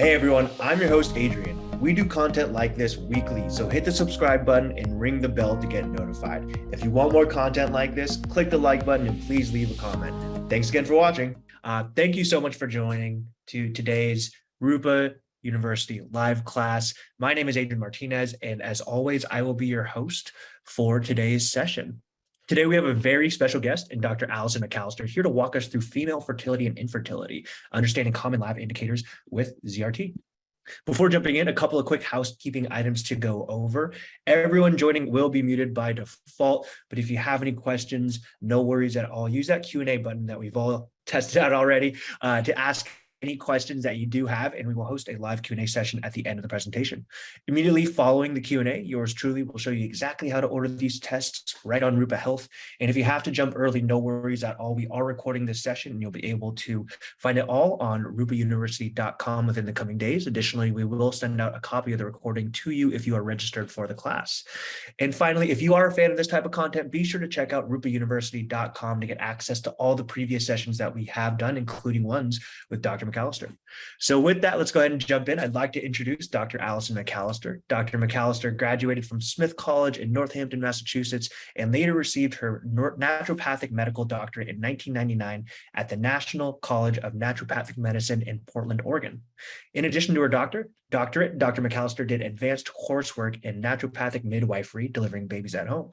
Hey everyone, I'm your host Adrian. We do content like this weekly, so hit the subscribe button and ring the bell to get notified. If you want more content like this, click the like button and please leave a comment. Thanks again for watching. Thank you so much for joining to today's Rupa University live class. My name is Adrian Martinez, and as always, I will be your host for today's session. Today, we have a very special guest in Dr. Allison McAllister here to walk us through female fertility and infertility, understanding common lab indicators with ZRT. Before jumping in, a couple of quick housekeeping items to go over. Everyone joining will be muted by default, but if you have any questions, no worries at all. Use that Q&A button that we've all tested out already to ask any questions that you do have, and we will host a live Q&A session at the end of the presentation. Immediately following the Q&A, yours truly will show you exactly how to order these tests right on Rupa Health. And if you have to jump early, no worries at all. We are recording this session, and you'll be able to find it all on rupauniversity.com within the coming days. Additionally, we will send out a copy of the recording to you if you are registered for the class. And finally, if you are a fan of this type of content, be sure to check out rupauniversity.com to get access to all the previous sessions that we have done, including ones with Dr. McAllister. So with that, let's go ahead and jump in. I'd like to introduce Dr. Allison McAllister. Dr. McAllister graduated from Smith College in Northampton, Massachusetts, and later received her naturopathic medical doctorate in 1999 at the National College of Naturopathic Medicine in Portland, Oregon. In addition to her doctorate, Dr. McAllister did advanced coursework in naturopathic midwifery, delivering babies at home.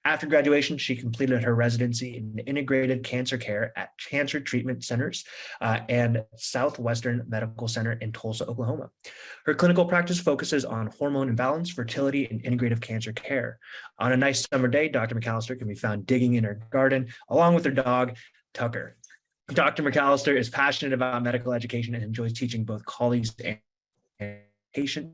After graduation, she completed her residency in integrated cancer care at Cancer Treatment Centers and Southwestern Medical Center in Tulsa, Oklahoma. Her clinical practice focuses on hormone imbalance, fertility, and integrative cancer care. On a nice summer day, Dr. McAllister can be found digging in her garden along with her dog, Tucker. Dr. McAllister is passionate about medical education and enjoys teaching both colleagues and patients.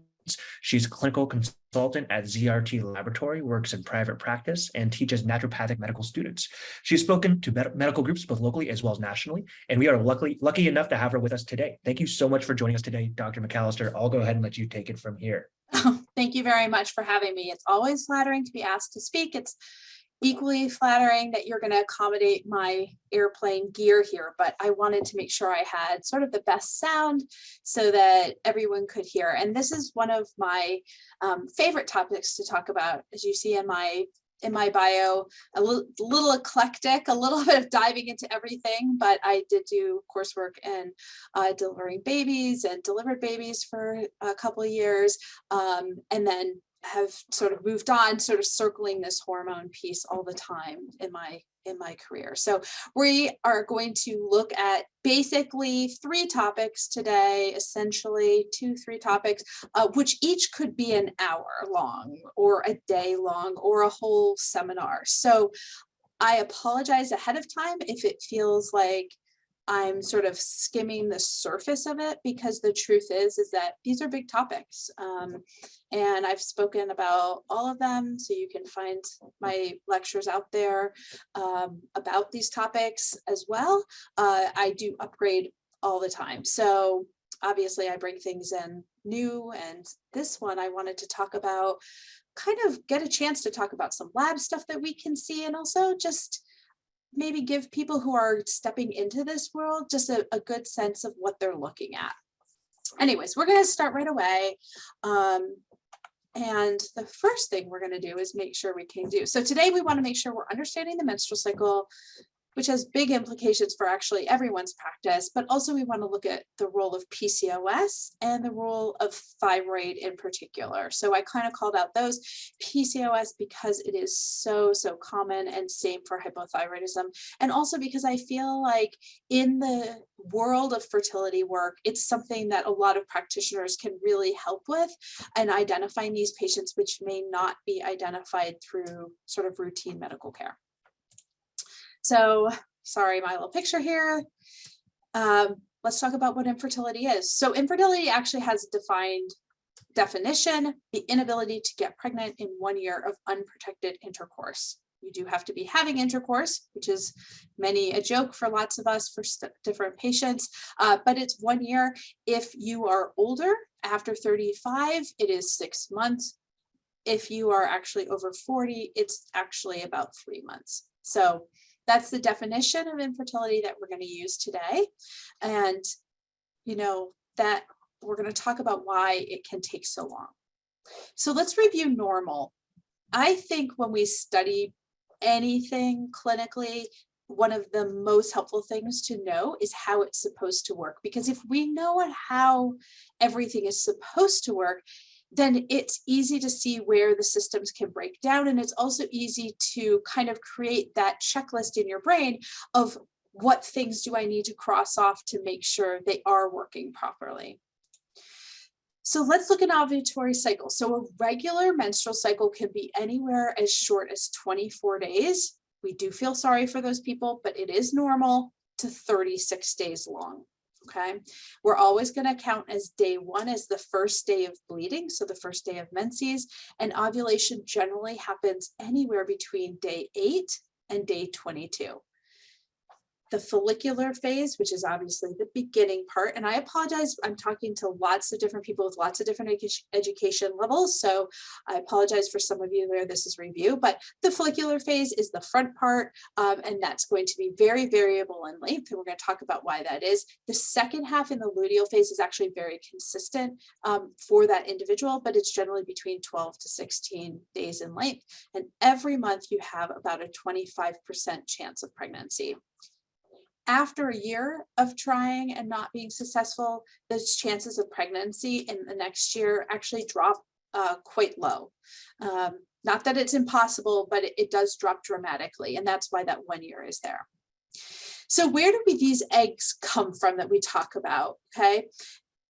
She's a clinical consultant at ZRT Laboratory, works in private practice, and teaches naturopathic medical students. She's spoken to medical groups both locally as well as nationally, and we are lucky enough to have her with us today. Thank you so much for joining us today, Dr. McAllister. I'll go ahead and let you take it from here. Oh, thank you very much for having me. It's always flattering to be asked to speak. It's equally flattering that you're going to accommodate my airplane gear here, but I wanted to make sure I had sort of the best sound so that everyone could hear. And this is one of my favorite topics to talk about. As you see in my bio, a little eclectic, a little bit of diving into everything, but I did do coursework in delivering babies and delivered babies for a couple of years, and then have sort of moved on, sort of circling this hormone piece all the time in my career. So we are going to look at basically three topics today, essentially 2-3 topics, which each could be an hour long or a day long or a whole seminar. So I apologize ahead of time if it feels like I'm sort of skimming the surface of it, because the truth is that these are big topics. And I've spoken about all of them, so you can find my lectures out there about these topics as well. I do upgrade all the time. So obviously I bring things in new, and this one I wanted to talk about, kind of get a chance to talk about some lab stuff that we can see, and also just maybe give people who are stepping into this world just a good sense of what they're looking at. Anyways, we're going to start right away. And the first thing we're going to do is make sure we can do. So today we want to make sure we're understanding the menstrual cycle, which has big implications for actually everyone's practice, but also we want to look at the role of PCOS and the role of thyroid in particular. So I kind of called out those PCOS because it is so common, and same for hypothyroidism. And also because I feel like in the world of fertility work, it's something that a lot of practitioners can really help with and identifying these patients which may not be identified through sort of routine medical care. So, sorry, my little picture here. Let's talk about what infertility is. So infertility actually has a defined definition: the inability to get pregnant in 1 year of unprotected intercourse. You do have to be having intercourse, which is many a joke for lots of us, for different patients, but it's 1 year. If you are older, after 35, it is 6 months. If you are actually over 40, it's actually about 3 months. So that's the definition of infertility that we're going to use today. And, you know, that we're going to talk about why it can take so long. So let's review normal. I think when we study anything clinically, one of the most helpful things to know is how it's supposed to work. Because if we know how everything is supposed to work, then it's easy to see where the systems can break down. And it's also easy to kind of create that checklist in your brain of what things do I need to cross off to make sure they are working properly. So let's look at an ovulatory cycle. So a regular menstrual cycle can be anywhere as short as 24 days. We do feel sorry for those people, but it is normal, to 36 days long. Okay. We're always going to count as day 1 as the first day of bleeding. So the first day of menses, and ovulation generally happens anywhere between day 8 and day 22. The follicular phase, which is obviously the beginning part, and I apologize, I'm talking to lots of different people with lots of different education levels, so I apologize for some of you where this is review, but the follicular phase is the front part, and that's going to be very variable in length, and we're going to talk about why that is. The second half in the luteal phase is actually very consistent for that individual, but it's generally between 12 to 16 days in length, and every month you have about a 25% chance of pregnancy. After a year of trying and not being successful, the chances of pregnancy in the next year actually drop quite low. Not that it's impossible, but it does drop dramatically. And that's why that 1 year is there. So where do these eggs come from that we talk about? Okay.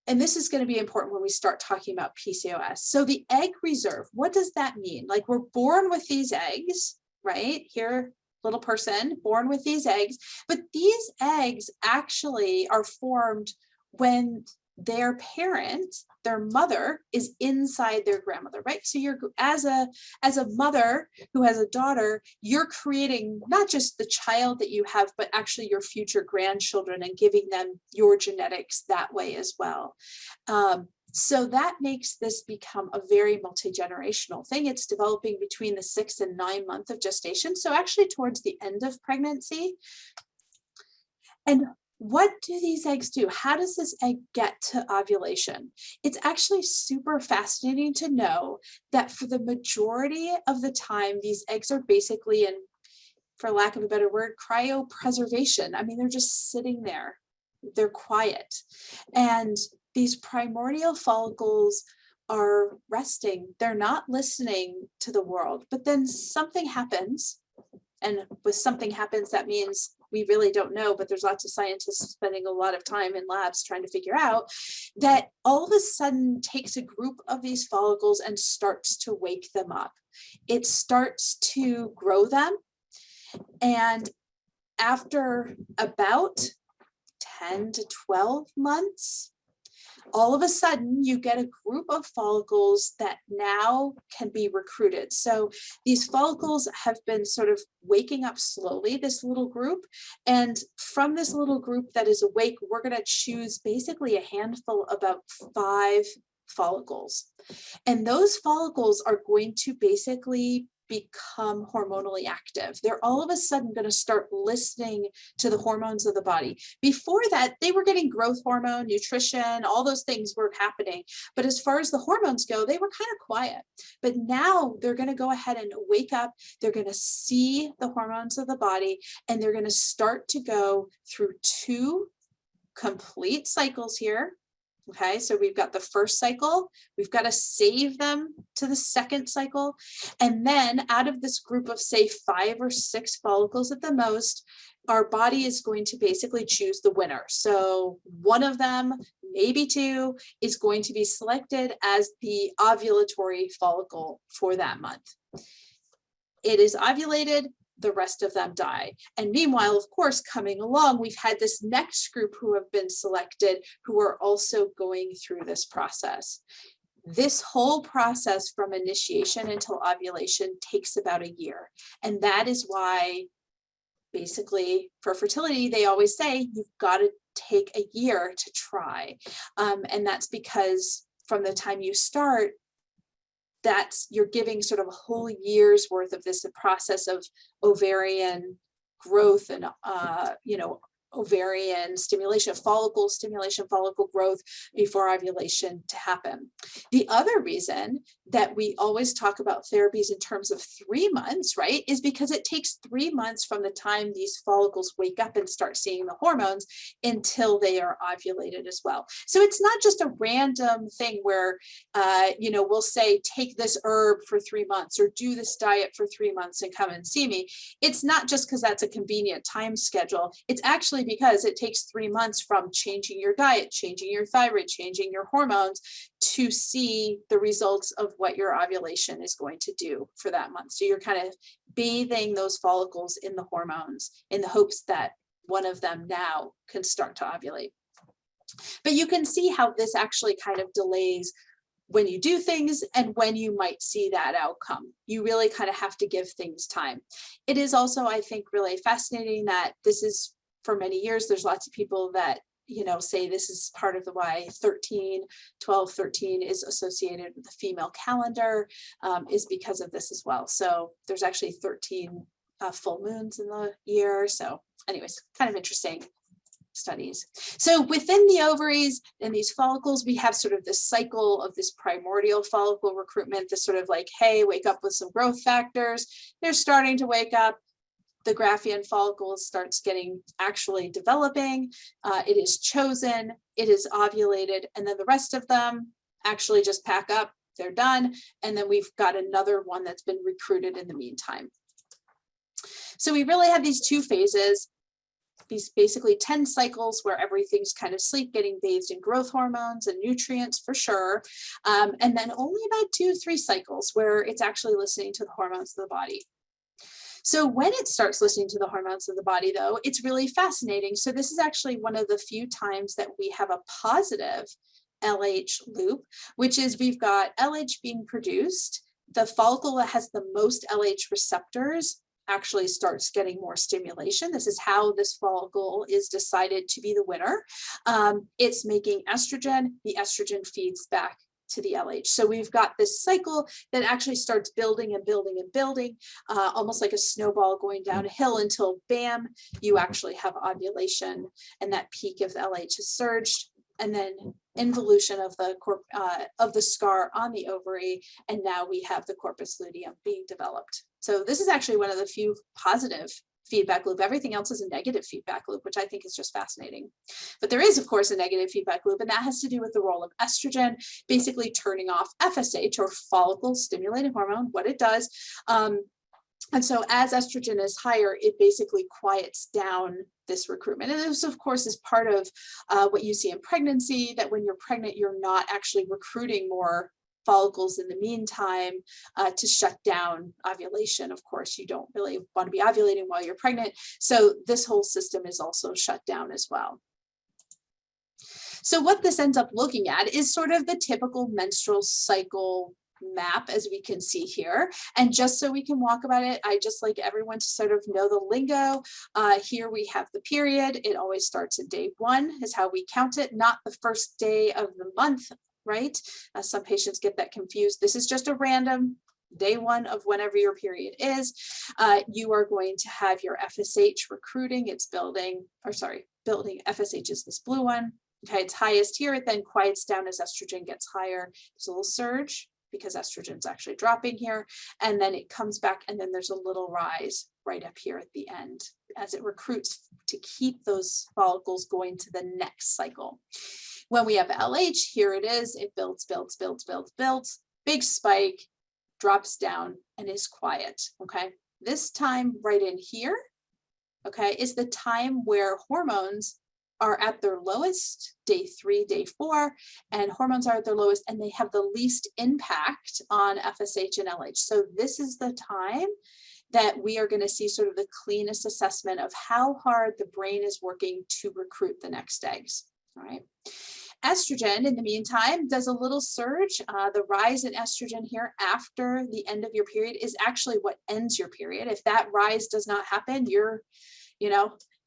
And this is going to be important when we start talking about PCOS. So the egg reserve, what does that mean? Like, we're born with these eggs, right? Here, little person born with these eggs, but these eggs actually are formed when their parent, their mother, is inside their grandmother, right? So you're, as a mother who has a daughter, you're creating not just the child that you have, but actually your future grandchildren, and giving them your genetics that way as well. So that makes this become a very multi-generational thing. It's developing between the 6 and 9 months of gestation. So actually towards the end of pregnancy. And what do these eggs do? How does this egg get to ovulation? It's actually super fascinating to know that for the majority of the time, these eggs are basically in, for lack of a better word, cryopreservation. I mean, they're just sitting there. They're quiet. And these primordial follicles are resting. They're not listening to the world, but then something happens. And with something happens, that means we really don't know, but there's lots of scientists spending a lot of time in labs trying to figure out that all of a sudden takes a group of these follicles and starts to wake them up. It starts to grow them. And after about 10 to 12 months, all of a sudden you get a group of follicles that now can be recruited. So these follicles have been sort of waking up slowly, this little group. And from this little group that is awake, we're going to choose basically a handful, about 5 follicles. And those follicles are going to basically become hormonally active. They're all of a sudden going to start listening to the hormones of the body. Before that, they were getting growth hormone, nutrition, all those things were happening. But as far as the hormones go, they were kind of quiet. But now they're going to go ahead and wake up. They're going to see the hormones of the body, and they're going to start to go through 2 complete cycles here. Okay, so we've got the first cycle, we've got to save them to the second cycle. And then out of this group of, say, 5 or 6 follicles at the most, our body is going to basically choose the winner. So one of them, maybe 2, is going to be selected as the ovulatory follicle for that month. It is ovulated, the rest of them die. And meanwhile, of course, coming along, we've had this next group who have been selected, who are also going through this process. This whole process from initiation until ovulation takes about a year. And that is why, basically, for fertility, they always say you've got to take a year to try. And that's because from the time you start, you're giving sort of a whole year's worth of this process of ovarian growth and ovarian stimulation, follicle stimulation, follicle growth before ovulation to happen. The other reason that we always talk about therapies in terms of 3 months, right, is because it takes 3 months from the time these follicles wake up and start seeing the hormones until they are ovulated as well. So it's not just a random thing where, we'll say, take this herb for 3 months or do this diet for 3 months and come and see me. It's not just because that's a convenient time schedule. It's actually because it takes 3 months from changing your diet, changing your thyroid, changing your hormones to see the results of what your ovulation is going to do for that month. So you're kind of bathing those follicles in the hormones in the hopes that one of them now can start to ovulate. But you can see how this actually kind of delays when you do things and when you might see that outcome. You really kind of have to give things time. It is also, I think, really fascinating that this is, for many years, there's lots of people that, say this is part of the why 12-13 is associated with the female calendar, is because of this as well. So there's actually 13 full moons in the year. So anyways, kind of interesting studies. So within the ovaries and these follicles, we have sort of this cycle of this primordial follicle recruitment, this sort of like, hey, wake up with some growth factors. They're starting to wake up. The Graafian follicle starts actually developing. It is chosen, it is ovulated, and then the rest of them actually just pack up, they're done. And then we've got another one that's been recruited in the meantime. So we really have these two phases, these basically 10 cycles where everything's kind of getting bathed in growth hormones and nutrients for sure. And then only about 2-3 cycles where it's actually listening to the hormones of the body. So when it starts listening to the hormones of the body, though, it's really fascinating. So this is actually one of the few times that we have a positive LH loop, which is we've got LH being produced. The follicle that has the most LH receptors actually starts getting more stimulation. This is how this follicle is decided to be the winner. It's making estrogen. The estrogen feeds back to the LH. So we've got this cycle that actually starts building and building and building, almost like a snowball going down a hill until bam, you actually have ovulation and that peak of the LH has surged, and then involution of the scar on the ovary, and now we have the corpus luteum being developed. So this is actually one of the few positive feedback loop. Everything else is a negative feedback loop, which I think is just fascinating. But there is, of course, a negative feedback loop, and that has to do with the role of estrogen, basically turning off FSH, or follicle stimulating hormone, what it does. And so as estrogen is higher, it basically quiets down this recruitment. And this, of course, is part of what you see in pregnancy, that when you're pregnant, you're not actually recruiting more follicles in the meantime to shut down ovulation. Of course, you don't really want to be ovulating while you're pregnant. So this whole system is also shut down as well. So what this ends up looking at is sort of the typical menstrual cycle map, as we can see here. And just so we can walk about it, I just like everyone to sort of know the lingo. Here we have the period. It always starts at day 1 is how we count it, not the first day of the month, right? Some patients get that confused. This is just a random day 1 of whenever your period is. You are going to have your FSH recruiting. It's building FSH is this blue one. Okay, it's highest here. It then quiets down as estrogen gets higher. There's a little surge because estrogen's actually dropping here. And then it comes back, and then there's a little rise right up here at the end as it recruits to keep those follicles going to the next cycle. When we have LH, here it is, it builds, builds, builds, builds, builds, big spike, drops down, and is quiet, okay? This time right in here, okay, is the time where hormones are at their lowest, day 3, day 4, and hormones are at their lowest, and they have the least impact on FSH and LH. So this is the time that we are going to see sort of the cleanest assessment of how hard the brain is working to recruit the next eggs, all right? Estrogen, in the meantime, does a little surge. The rise in estrogen here after the end of your period is actually what ends your period. If that rise does not happen, you're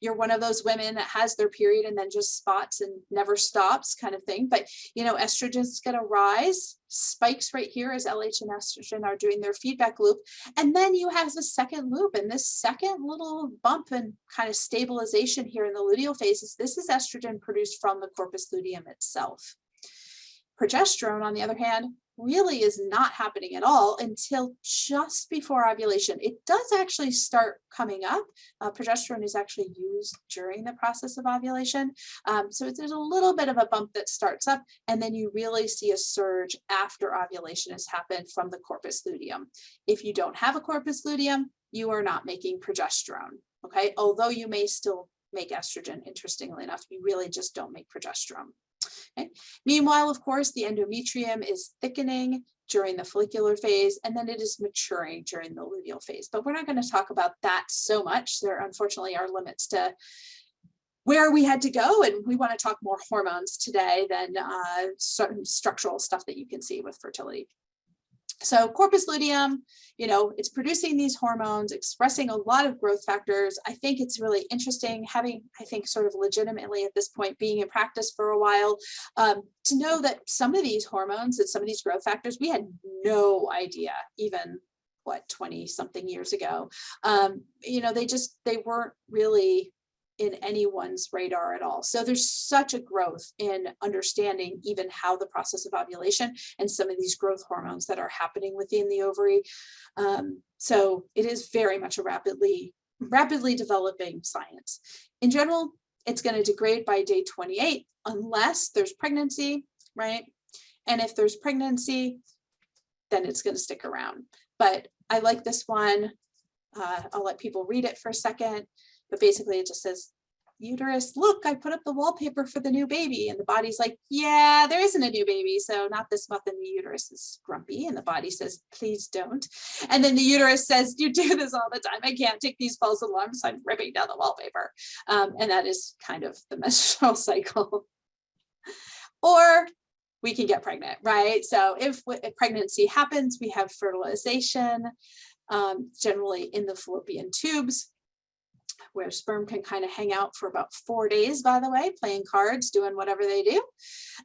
you're one of those women that has their period and then just spots and never stops kind of thing. But, you know, estrogen's going to rise, spikes right here as LH and estrogen are doing their feedback loop. And then you have the second loop, and this second little bump and kind of stabilization here in the luteal phases. This is estrogen produced from the corpus luteum itself. Progesterone, on the other hand, really is not happening at all until just before ovulation. It does actually start coming up. Progesterone is actually used during the process of ovulation. So there's a little bit of a bump that starts up, and then you really see a surge after ovulation has happened from the corpus luteum. If you don't have a corpus luteum, you are not making progesterone, okay? Although you may still make estrogen, interestingly enough, you really just don't make progesterone. Okay. Meanwhile, of course, the endometrium is thickening during the follicular phase, and then it is maturing during the luteal phase. But we're not going to talk about that so much. There, unfortunately, are limits to where we had to go, and we want to talk more hormones today than certain structural stuff that you can see with fertility. So corpus luteum, you know, it's producing these hormones, expressing a lot of growth factors. I think it's really interesting having, I think, sort of legitimately at this point, being in practice for a while, to know that some of these hormones and some of these growth factors, we had no idea even, what, 20 something years ago. You know, they weren't really in anyone's radar at all. So there's such a growth in understanding even how the process of ovulation and some of these growth hormones that are happening within the ovary. So it is very much a rapidly developing science. In general, it's going to degrade by day 28 unless there's pregnancy, right? And if there's pregnancy, then it's going to stick around. But I like this one. I'll let people read it for a second. But basically it just says, uterus, look, I put up the wallpaper for the new baby. And the body's like, yeah, there isn't a new baby. So not this month. And the uterus is grumpy. And the body says, please don't. And then the uterus says, you do this all the time. I can't take these false alarms. I'm ripping down the wallpaper. And that is kind of the menstrual cycle. Or we can get pregnant, right? So if pregnancy happens, we have fertilization, generally in the fallopian tubes, where sperm can kind of hang out for about 4 days, by the way, playing cards, doing whatever they do.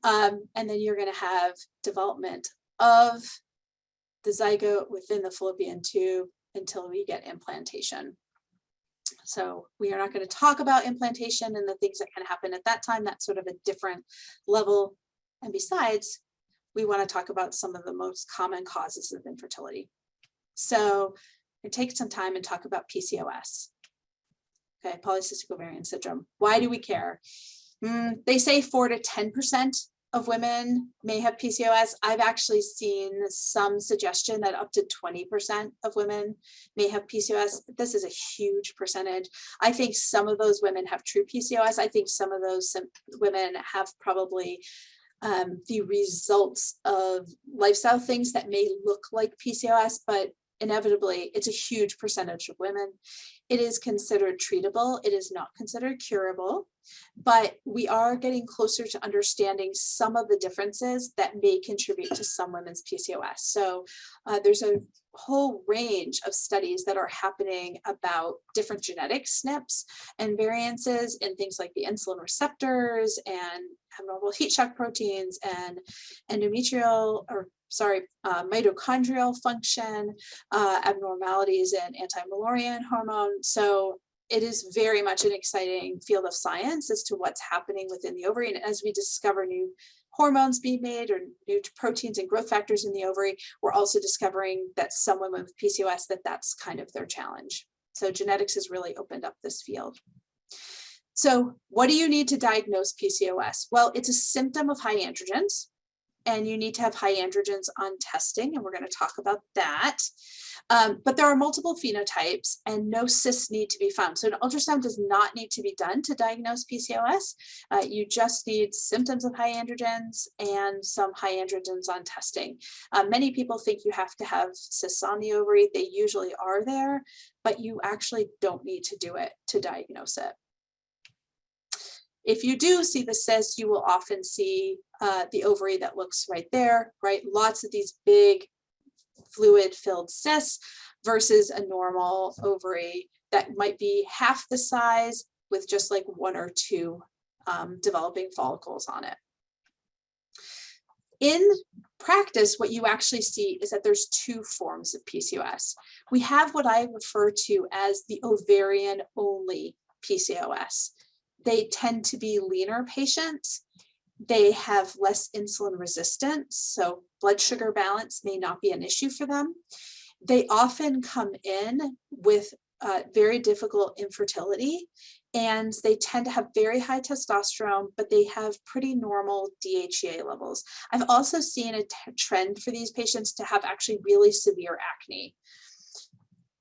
And then you're going to have development of the zygote within the fallopian tube until we get implantation. So we are not going to talk about implantation and the things that can happen at that time. That's sort of a different level. And besides, we want to talk about some of the most common causes of infertility. So we take some time and talk about PCOS. Okay, polycystic ovarian syndrome. Why do we care? They say 4 to 10% of women may have PCOS. I've actually seen some suggestion that up to 20% of women may have PCOS. This is a huge percentage. I think some of those women have true PCOS. I think some of those women have probably the results of lifestyle things that may look like PCOS, but inevitably, it's a huge percentage of women. It is considered treatable. It is not considered curable, but we are getting closer to understanding some of the differences that may contribute to some women's PCOS. So there's a whole range of studies that are happening about different genetic SNPs and variances in things like the insulin receptors and abnormal heat shock proteins and mitochondrial function, abnormalities in anti-Müllerian hormone. So it is very much an exciting field of science as to what's happening within the ovary. And as we discover new hormones being made or new proteins and growth factors in the ovary, we're also discovering that some women with PCOS, that's kind of their challenge. So genetics has really opened up this field. So what do you need to diagnose PCOS? Well, it's a symptom of high androgens, and you need to have high androgens on testing, and we're going to talk about that. But there are multiple phenotypes and no cysts need to be found. So an ultrasound does not need to be done to diagnose PCOS. You just need symptoms of high androgens and some high androgens on testing. Many people think you have to have cysts on the ovary. They usually are there, but you actually don't need to do it to diagnose it. If you do see the cyst, you will often see the ovary that looks right there, right? Lots of these big fluid-filled cysts versus a normal ovary that might be half the size with just like 1 or 2 developing follicles on it. In practice, what you actually see is that there's 2 forms of PCOS. We have what I refer to as the ovarian only PCOS. They tend to be leaner patients. They have less insulin resistance, so blood sugar balance may not be an issue for them. They often come in with very difficult infertility, and they tend to have very high testosterone, but they have pretty normal DHEA levels. I've also seen a trend for these patients to have actually really severe acne.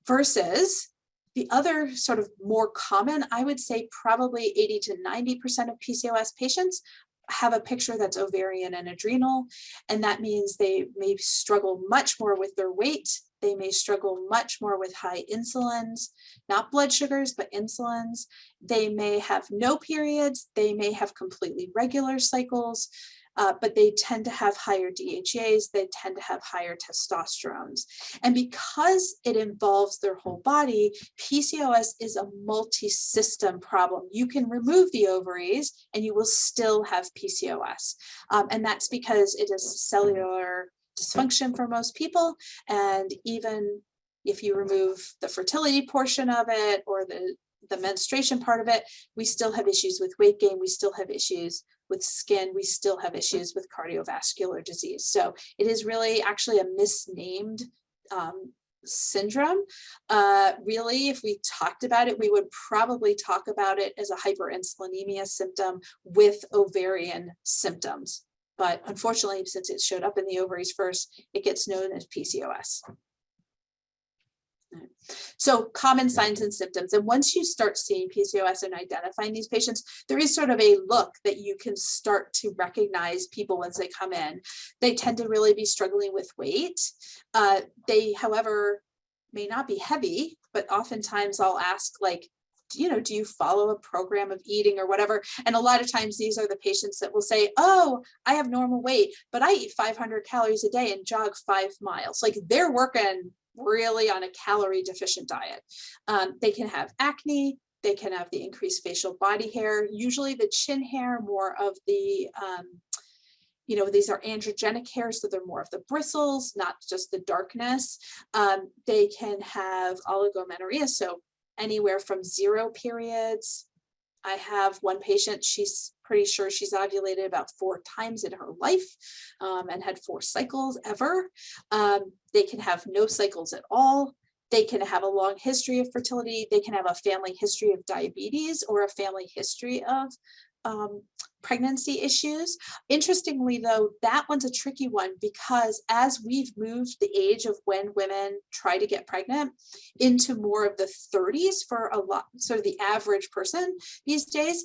Versus the other sort of more common, I would say probably 80 to 90% of PCOS patients have a picture that's ovarian and adrenal, and that means they may struggle much more with their weight. They may struggle much more with high insulins, not blood sugars, but insulins. They may have no periods. They may have completely regular cycles, but they tend to have higher DHEAs. They tend to have higher testosterones. And because it involves their whole body, PCOS is a multi-system problem. You can remove the ovaries and you will still have PCOS. And that's because it is cellular dysfunction for most people. And even if you remove the fertility portion of it or the menstruation part of it, we still have issues with weight gain. We still have issues with skin. We still have issues with cardiovascular disease. So it is really actually a misnamed syndrome. Really, if we talked about it, we would probably talk about it as a hyperinsulinemia symptom with ovarian symptoms. But unfortunately, since it showed up in the ovaries first, it gets known as PCOS. So common signs and symptoms. And once you start seeing PCOS and identifying these patients, there is sort of a look that you can start to recognize people once they come in. They tend to really be struggling with weight. They, however, may not be heavy, but oftentimes I'll ask, like, do you follow a program of eating or whatever? And a lot of times these are the patients that will say, oh, I have normal weight, but I eat 500 calories a day and jog 5 miles. Like, they're working really on a calorie deficient diet. They can have acne. They can have the increased facial body hair, usually the chin hair, more of the, these are androgenic hairs, so they're more of the bristles, not just the darkness. They can have oligomenorrhea, so anywhere from 0 periods. I have one patient, she's pretty sure she's ovulated about 4 times in her life and had 4 cycles ever. They can have no cycles at all. They can have a long history of fertility. They can have a family history of diabetes or a family history of pregnancy issues. Interestingly, though, that one's a tricky one because as we've moved the age of when women try to get pregnant into more of the 30s for a lot, sort of the average person these days,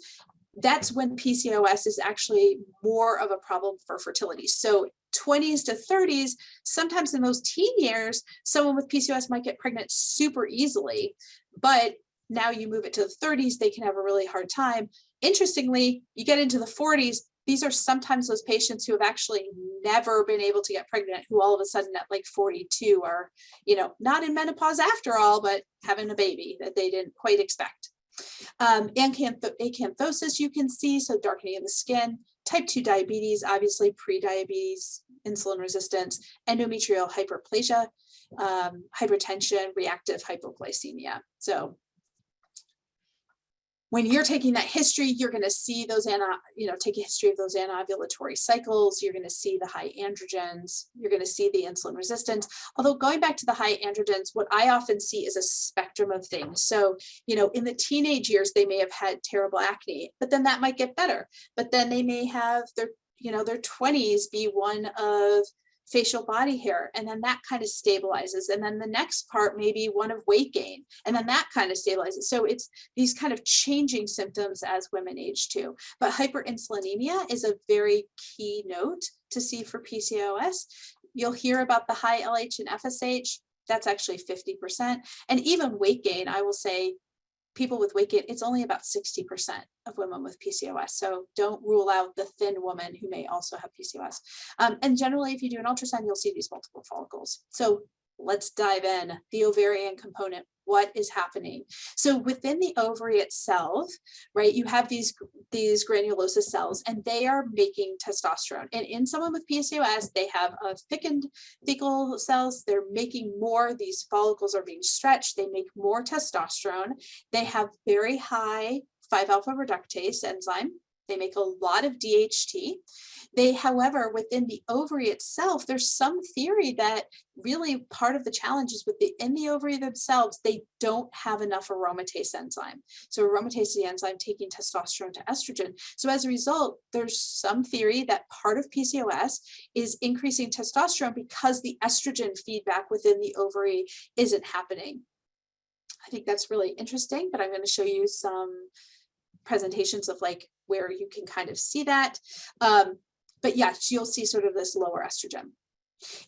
that's when PCOS is actually more of a problem for fertility. So 20s to 30s, sometimes in those teen years, someone with PCOS might get pregnant super easily, but now you move it to the 30s, they can have a really hard time. Interestingly, you get into the 40s, these are sometimes those patients who have actually never been able to get pregnant, who all of a sudden at like 42 are, not in menopause after all, but having a baby that they didn't quite expect. Acanthosis you can see, so darkening of the skin, type 2 diabetes, obviously pre-diabetes, insulin resistance, endometrial hyperplasia, hypertension, reactive hypoglycemia. So when you're taking that history, you're going to see those, take a history of those anovulatory cycles. You're going to see the high androgens. You're going to see the insulin resistance. Although going back to the high androgens, what I often see is a spectrum of things. So, in the teenage years, they may have had terrible acne, but then that might get better. But then they may have their 20s be one of facial body hair, and then that kind of stabilizes, and then the next part may be one of weight gain, and then that kind of stabilizes. So it's these kind of changing symptoms as women age too. But hyperinsulinemia is a very key note to see for PCOS. You'll hear about the high LH and FSH. That's actually 50%. And even weight gain, I will say, people with weight gain, it's only about 60% of women with PCOS. So don't rule out the thin woman who may also have PCOS. And generally, if you do an ultrasound, you'll see these multiple follicles. So let's dive in. The ovarian component, what is happening? So within the ovary itself, right, you have these granulosa cells, and they are making testosterone. And in someone with PCOS, they have a thickened thecal cells. They're making more. These follicles are being stretched. They make more testosterone. They have very high 5-alpha reductase enzyme. They make a lot of DHT. They, however, within the ovary itself, there's some theory that really part of the challenge is within the ovary themselves, they don't have enough aromatase enzyme. So aromatase is the enzyme taking testosterone to estrogen. So as a result, there's some theory that part of PCOS is increasing testosterone because the estrogen feedback within the ovary isn't happening. I think that's really interesting, but I'm going to show you some presentations of like where you can kind of see that. But yes, you'll see sort of this lower estrogen.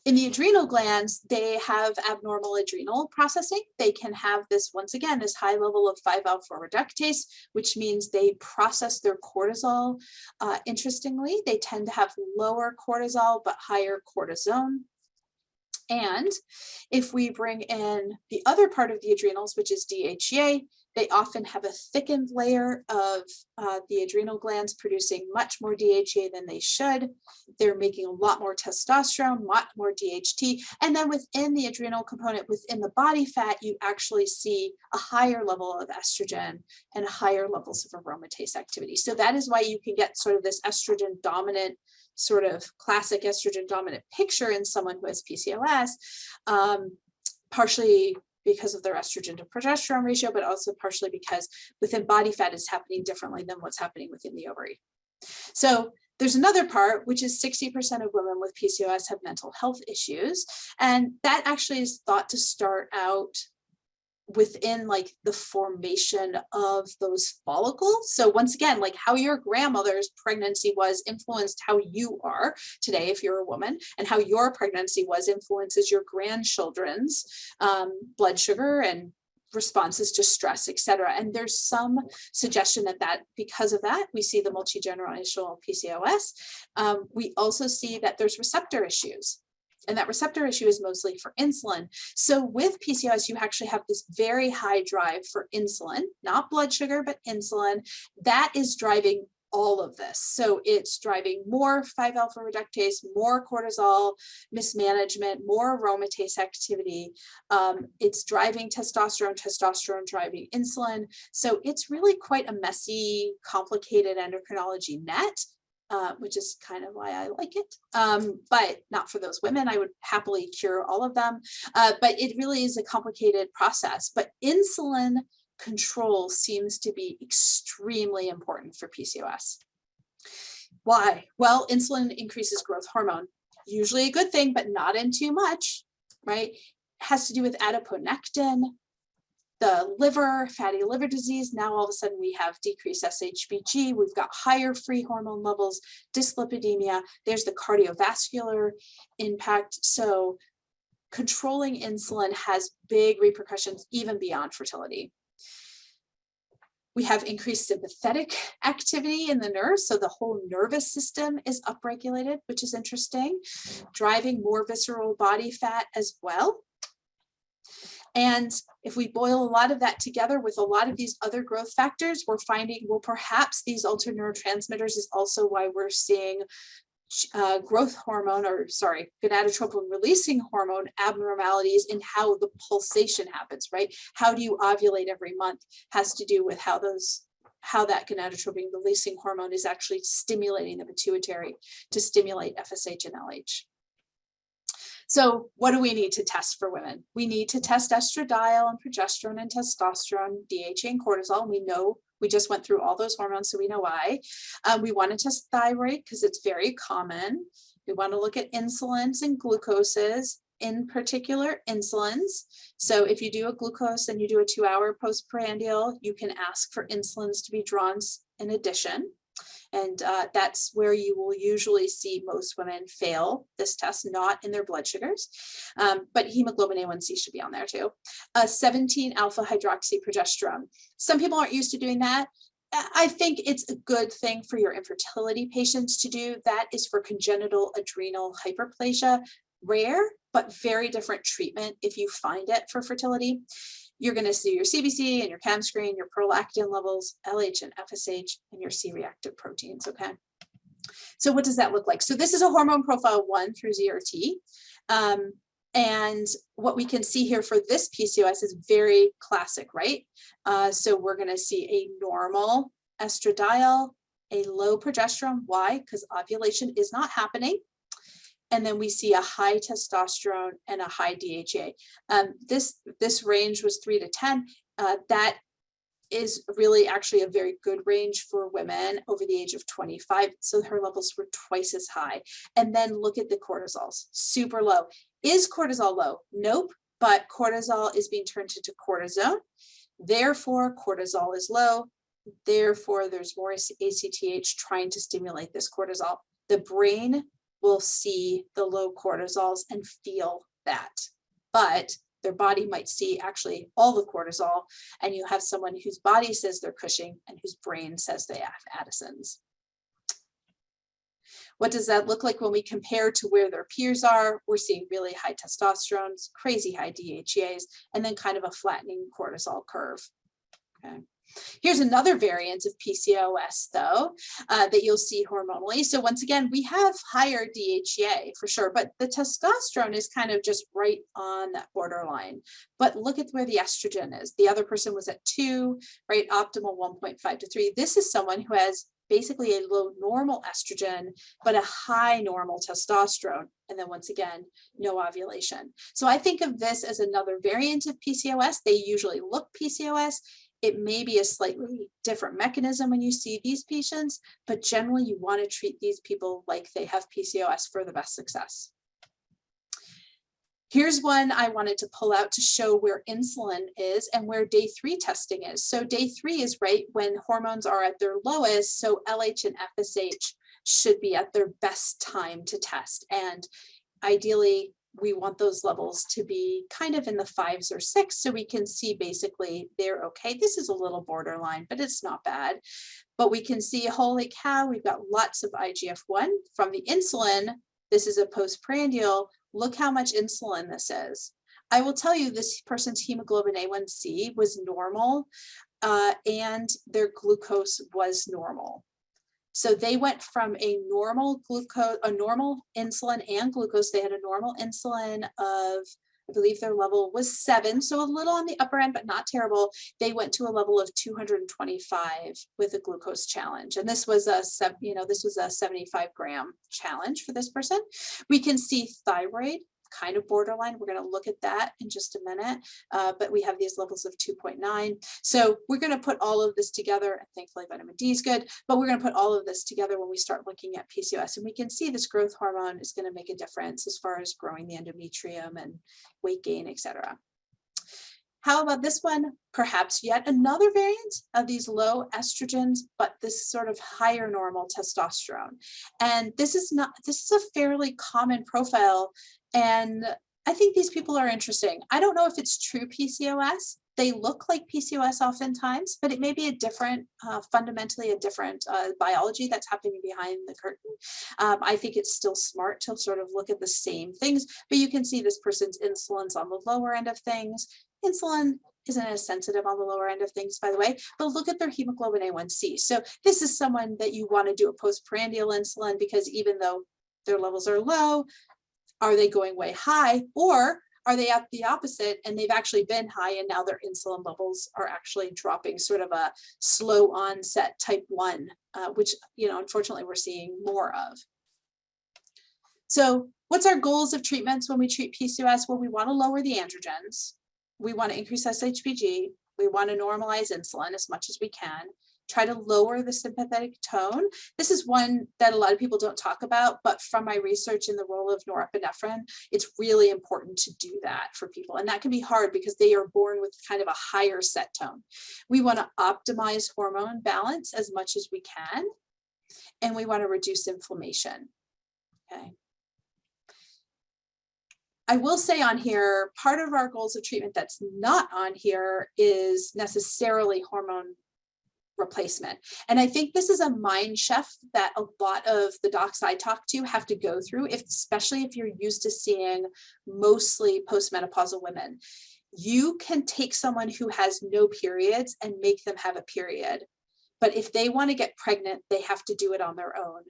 In the adrenal glands, they have abnormal adrenal processing. They can have this, once again, this high level of 5-alpha reductase, which means they process their cortisol. Interestingly, they tend to have lower cortisol, but higher cortisone. And if we bring in the other part of the adrenals, which is DHEA, they often have a thickened layer of the adrenal glands producing much more DHEA than they should. They're making a lot more testosterone, a lot more DHT. And then within the adrenal component, within the body fat, you actually see a higher level of estrogen and higher levels of aromatase activity. So that is why you can get sort of this estrogen dominant, sort of classic estrogen dominant picture in someone who has PCOS, partially because of their estrogen to progesterone ratio, but also partially because within body fat is happening differently than what's happening within the ovary. So there's another part, which is 60% of women with PCOS have mental health issues. And that actually is thought to start out within like the formation of those follicles. So once again, like how your grandmother's pregnancy was influenced how you are today if you're a woman, and how your pregnancy was influences your grandchildren's blood sugar and responses to stress, etc. And there's some suggestion that because of that, we see the multi-generational PCOS. We also see that there's receptor issues. And that receptor issue is mostly for insulin. So with PCOS, you actually have this very high drive for insulin, not blood sugar, but insulin. That is driving all of this. So it's driving more 5-alpha reductase, more cortisol mismanagement, more aromatase activity. It's driving testosterone driving insulin. So it's really quite a messy, complicated endocrinology net. Which is kind of why I like it, but not for those women. I would happily cure all of them, but it really is a complicated process. But insulin control seems to be extremely important for PCOS. Why? Well, insulin increases growth hormone, usually a good thing, but not in too much, right? It has to do with adiponectin. The liver, fatty liver disease, now all of a sudden we have decreased SHBG, we've got higher free hormone levels, dyslipidemia, there's the cardiovascular impact. So controlling insulin has big repercussions even beyond fertility. We have increased sympathetic activity in the nerves, so the whole nervous system is upregulated, which is interesting, driving more visceral body fat as well. And if we boil a lot of that together with a lot of these other growth factors, we're finding, well, perhaps these altered neurotransmitters is also why we're seeing growth hormone, or sorry, gonadotropin releasing hormone abnormalities in how the pulsation happens, right? How do you ovulate every month has to do with how that gonadotropin releasing hormone is actually stimulating the pituitary to stimulate FSH and LH. So what do we need to test for women? We need to test estradiol and progesterone and testosterone, DHA and cortisol. We know, we just went through all those hormones, so we know why. We want to test thyroid because it's very common. We want to look at insulins and glucoses, in particular insulins. So if you do a glucose and you do a 2-hour postprandial, you can ask for insulins to be drawn in addition. And that's where you will usually see most women fail this test, not in their blood sugars, but hemoglobin A1C should be on there too. 17-alpha hydroxyprogesterone. Some people aren't used to doing that. I think it's a good thing for your infertility patients to do. That is for congenital adrenal hyperplasia. Rare, but very different treatment if you find it for fertility. You're going to see your CBC and your chem screen, your prolactin levels, LH and FSH, and your C-reactive proteins, okay? So what does that look like? So this is a hormone profile 1 through ZRT. And what we can see here for this PCOS is very classic, right? So we're going to see a normal estradiol, a low progesterone. Why? Because ovulation is not happening. And then we see a high testosterone and a high DHEA. This range was 3 to 10. That is really actually a very good range for women over the age of 25. So her levels were twice as high. And then look at the cortisols, super low. Is cortisol low? Nope, but cortisol is being turned into cortisone. Therefore, cortisol is low. Therefore, there's more ACTH trying to stimulate this cortisol. The brain will see the low cortisols and feel that, but their body might see actually all the cortisol, and you have someone whose body says they're Cushing and whose brain says they have Addison's. What does that look like when we compare to where their peers are? We're seeing really high testosterones, crazy high DHEAs, and then kind of a flattening cortisol curve. Okay. Here's another variant of PCOS, though, that you'll see hormonally. So once again, we have higher DHEA for sure, but the testosterone is kind of just right on that borderline. But look at where the estrogen is. The other person was at 2, right? Optimal 1.5 to 3. This is someone who has basically a low normal estrogen, but a high normal testosterone. And then once again, no ovulation. So I think of this as another variant of PCOS. They usually look PCOS. It may be a slightly different mechanism when you see these patients, but generally you want to treat these people like they have PCOS for the best success. Here's one I wanted to pull out to show where insulin is and where day 3 testing is. So day 3 is right when hormones are at their lowest, so LH and FSH should be at their best time to test. And ideally, we want those levels to be kind of in the 5s or 6, so we can see basically they're okay. This is a little borderline, but it's not bad. But we can see, holy cow, we've got lots of IGF-1 from the insulin. This is a postprandial. Look how much insulin this is. I will tell you this person's hemoglobin A1C was normal and their glucose was normal. So they went from a normal glucose, a normal insulin and glucose. They had a normal insulin of, I believe their level was 7, so a little on the upper end, but not terrible. They went to a level of 225 with a glucose challenge, and this was a 75-gram challenge for this person. We can see thyroid, kind of borderline. We're going to look at that in just a minute, but we have these levels of 2.9. So we're going to put all of this together, and thankfully vitamin D is good, but we're going to put all of this together when we start looking at PCOS, and we can see this growth hormone is going to make a difference as far as growing the endometrium and weight gain, etc. How about this one? Perhaps yet another variant of these low estrogens, but this sort of higher normal testosterone. And this is a fairly common profile. And I think these people are interesting. I don't know if it's true PCOS. They look like PCOS oftentimes, but it may be a different, fundamentally a different biology that's happening behind the curtain. I think it's still smart to sort of look at the same things, but you can see this person's insulin's on the lower end of things. Insulin isn't as sensitive on the lower end of things, by the way, but look at their hemoglobin A1C. So this is someone that you want to do a postprandial insulin, because even though their levels are low, are they going way high, or are they at the opposite and they've actually been high and now their insulin levels are actually dropping, sort of a slow onset type 1, which, unfortunately we're seeing more of. So what's our goals of treatments when we treat PCOS? Well, we want to lower the androgens. We want to increase SHBG. We want to normalize insulin as much as we can. Try to lower the sympathetic tone. This is one that a lot of people don't talk about, but from my research in the role of norepinephrine, it's really important to do that for people. And that can be hard because they are born with kind of a higher set tone. We want to optimize hormone balance as much as we can, and we want to reduce inflammation. Okay. I will say on here, part of our goals of treatment that's not on here is necessarily hormone replacement. And I think this is a mind shift that a lot of the docs I talk to have to go through, especially if you're used to seeing mostly postmenopausal women. You can take someone who has no periods and make them have a period. But if they want to get pregnant, they have to do it on their own.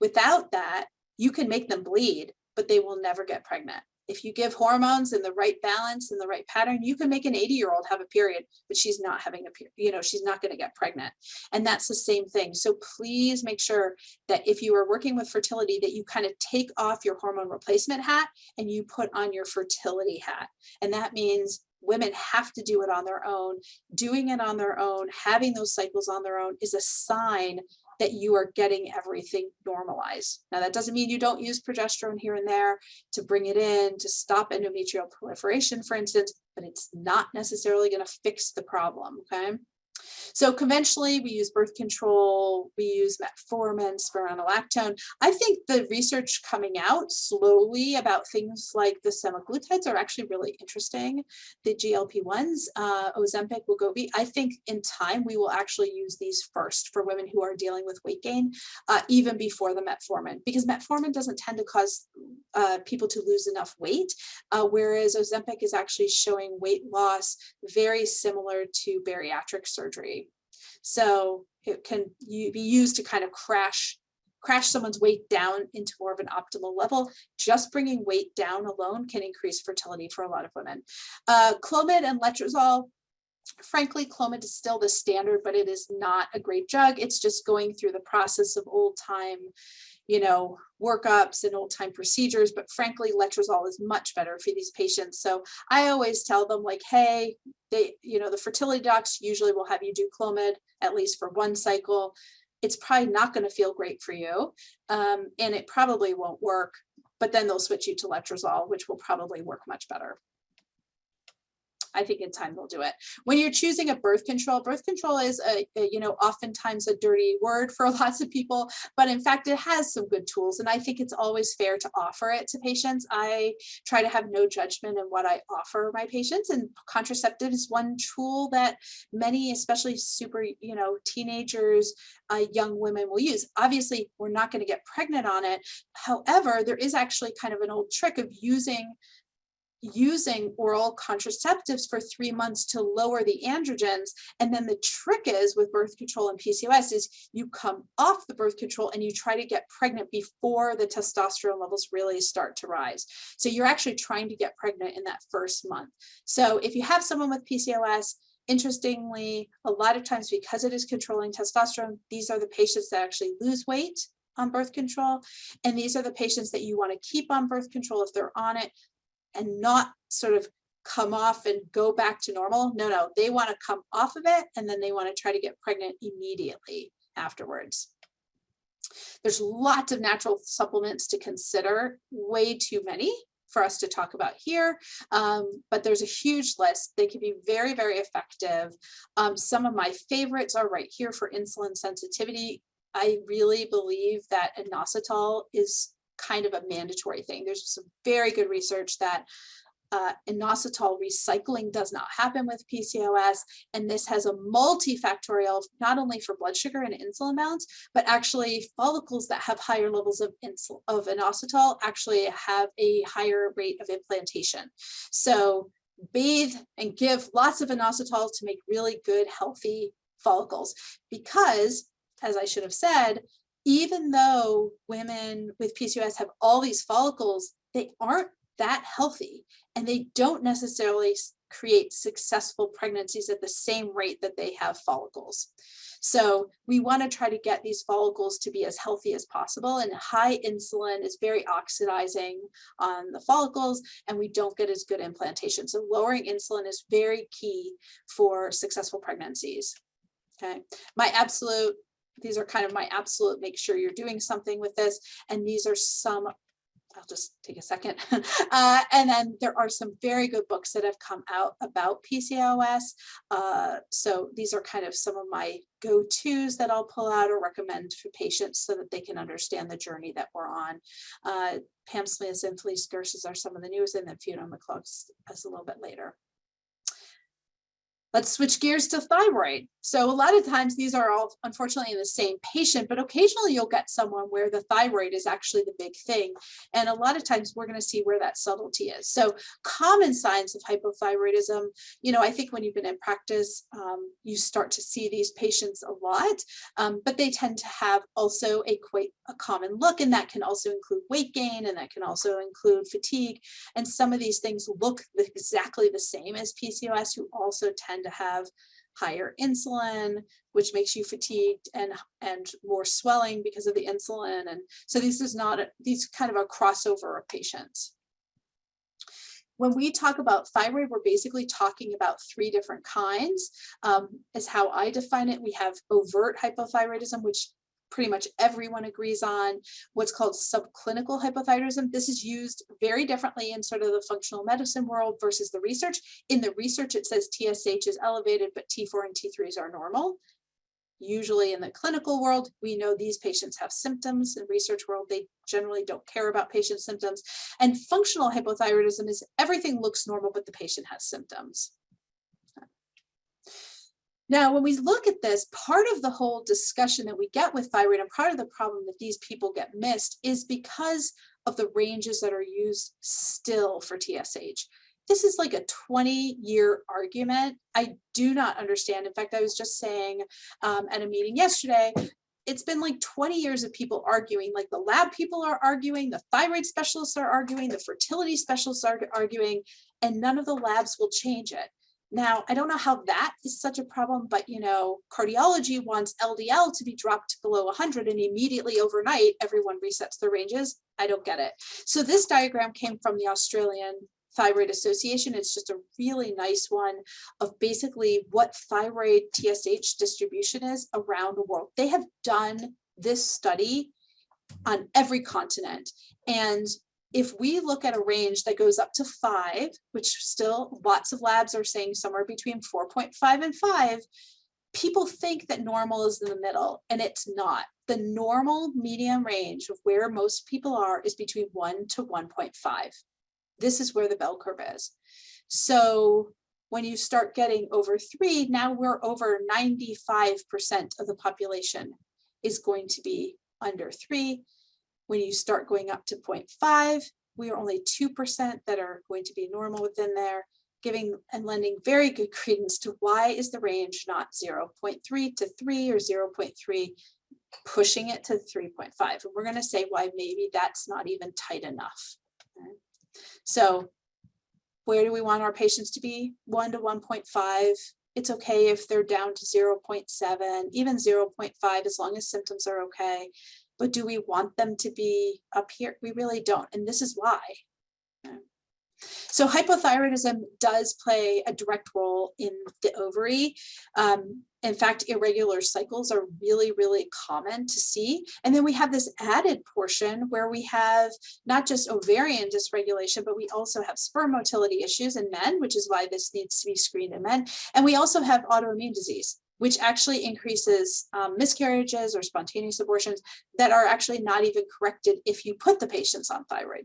Without that, you can make them bleed, but they will never get pregnant. If you give hormones in the right balance and the right pattern, you can make an 80-year-old have a period, but she's not having a period, she's not going to get pregnant. And that's the same thing. So please make sure that if you are working with fertility, that you kind of take off your hormone replacement hat and you put on your fertility hat. And that means women have to do it on their own. Doing it on their own, having those cycles on their own is a sign that you are getting everything normalized. Now, that doesn't mean you don't use progesterone here and there to bring it in, to stop endometrial proliferation, for instance, but it's not necessarily going to fix the problem, okay? So conventionally, we use birth control, we use metformin, spironolactone. I think the research coming out slowly about things like the semaglutides are actually really interesting. The GLP-1s, Ozempic, Wegovy, I think in time we will actually use these first for women who are dealing with weight gain, even before the metformin, because metformin doesn't tend to cause people to lose enough weight, whereas Ozempic is actually showing weight loss very similar to bariatric surgery. So it can be used to kind of crash someone's weight down into more of an optimal level. Just bringing weight down alone can increase fertility for a lot of women. Clomid and letrozole, frankly, Clomid is still the standard, but it is not a great drug. It's just going through the process of old time, workups and old time procedures. But frankly, letrozole is much better for these patients. So I always tell them, like, hey, the fertility docs usually will have you do Clomid at least for one cycle. It's probably not going to feel great for you, and it probably won't work, but then they'll switch you to letrozole, which will probably work much better. I think in time they'll do it. When you're choosing a birth control is oftentimes a dirty word for lots of people, but in fact, it has some good tools. And I think it's always fair to offer it to patients. I try to have no judgment in what I offer my patients, and contraceptive is one tool that many, especially super, teenagers, young women will use. Obviously, we're not going to get pregnant on it. However, there is actually kind of an old trick of using oral contraceptives for 3 months to lower the androgens. And then the trick is with birth control and PCOS is you come off the birth control and you try to get pregnant before the testosterone levels really start to rise. So you're actually trying to get pregnant in that first month. So if you have someone with PCOS, interestingly, a lot of times because it is controlling testosterone, these are the patients that actually lose weight on birth control. And these are the patients that you want to keep on birth control if they're on it, and not sort of come off and go back to normal. No, they want to come off of it, and then they want to try to get pregnant immediately afterwards. There's lots of natural supplements to consider, way too many for us to talk about here, but there's a huge list. They can be very, very effective. Some of my favorites are right here for insulin sensitivity. I really believe that inositol is kind of a mandatory thing. There's some very good research that inositol recycling does not happen with PCOS, and this has a multifactorial, not only for blood sugar and insulin amounts, but actually follicles that have higher levels of inositol actually have a higher rate of implantation. So bathe and give lots of inositol to make really good, healthy follicles, because, as I should have said, even though women with PCOS have all these follicles, they aren't that healthy, and they don't necessarily create successful pregnancies at the same rate that they have follicles. So we want to try to get these follicles to be as healthy as possible, and high insulin is very oxidizing on the follicles, and we don't get as good implantation. So lowering insulin is very key for successful pregnancies. Okay, these are kind of my absolute, make sure you're doing something with this. And these are some, I'll just take a second. And then there are some very good books that have come out about PCOS. So these are kind of some of my go-tos that I'll pull out or recommend for patients so that they can understand the journey that we're on. Pam Smith's and Felice Gersh's are some of the newest, and then Fiona McCloug's is a little bit later. Let's switch gears to thyroid. So a lot of times these are all unfortunately in the same patient, but occasionally you'll get someone where the thyroid is actually the big thing. And a lot of times we're going to see where that subtlety is. So common signs of hypothyroidism, I think when you've been in practice, you start to see these patients a lot, but they tend to have also quite a common look, and that can also include weight gain, and that can also include fatigue. And some of these things look exactly the same as PCOS, who also tend to have higher insulin, which makes you fatigued, and more swelling because of the insulin. And so these kind of a crossover of patients. When we talk about thyroid, we're basically talking about three different kinds, is how I define it. We have overt hypothyroidism, which pretty much everyone agrees on, what's called subclinical hypothyroidism. This is used very differently in sort of the functional medicine world versus the research. In the research, it says TSH is elevated, but T4 and T3s are normal. Usually in the clinical world, we know these patients have symptoms. In the research world, they generally don't care about patient symptoms. And functional hypothyroidism is everything looks normal, but the patient has symptoms. Now, when we look at this, part of the whole discussion that we get with thyroid, and part of the problem that these people get missed, is because of the ranges that are used still for TSH. This is like a 20-year argument. I do not understand. In fact, I was just saying at a meeting yesterday, it's been like 20 years of people arguing, like the lab people are arguing, the thyroid specialists are arguing, the fertility specialists are arguing, and none of the labs will change it. Now, I don't know how that is such a problem, but cardiology wants LDL to be dropped below 100, and immediately overnight, everyone resets their ranges. I don't get it. So this diagram came from the Australian Thyroid Association. It's just a really nice one of basically what thyroid TSH distribution is around the world. They have done this study on every continent. And if we look at a range that goes up to 5, which still lots of labs are saying somewhere between 4.5 and 5, people think that normal is in the middle, and it's not. The normal medium range of where most people are is between 1 to 1.5. This is where the bell curve is. So when you start getting over 3, now we're over 95% of the population is going to be under 3. When you start going up to 0.5, we are only 2% that are going to be normal within there, giving and lending very good credence to why is the range not 0.3 to 3 or 0.3, pushing it to 3.5. And we're going to say why maybe that's not even tight enough. Okay. So where do we want our patients to be? 1 to 1.5. It's okay if they're down to 0.7, even 0.5, as long as symptoms are okay. But do we want them to be up here? We really don't. And this is why. So hypothyroidism does play a direct role in the ovary. In fact, irregular cycles are really, really common to see. And then we have this added portion where we have not just ovarian dysregulation, but we also have sperm motility issues in men, which is why this needs to be screened in men. And we also have autoimmune disease, which actually increases miscarriages or spontaneous abortions that are actually not even corrected if you put the patients on thyroid.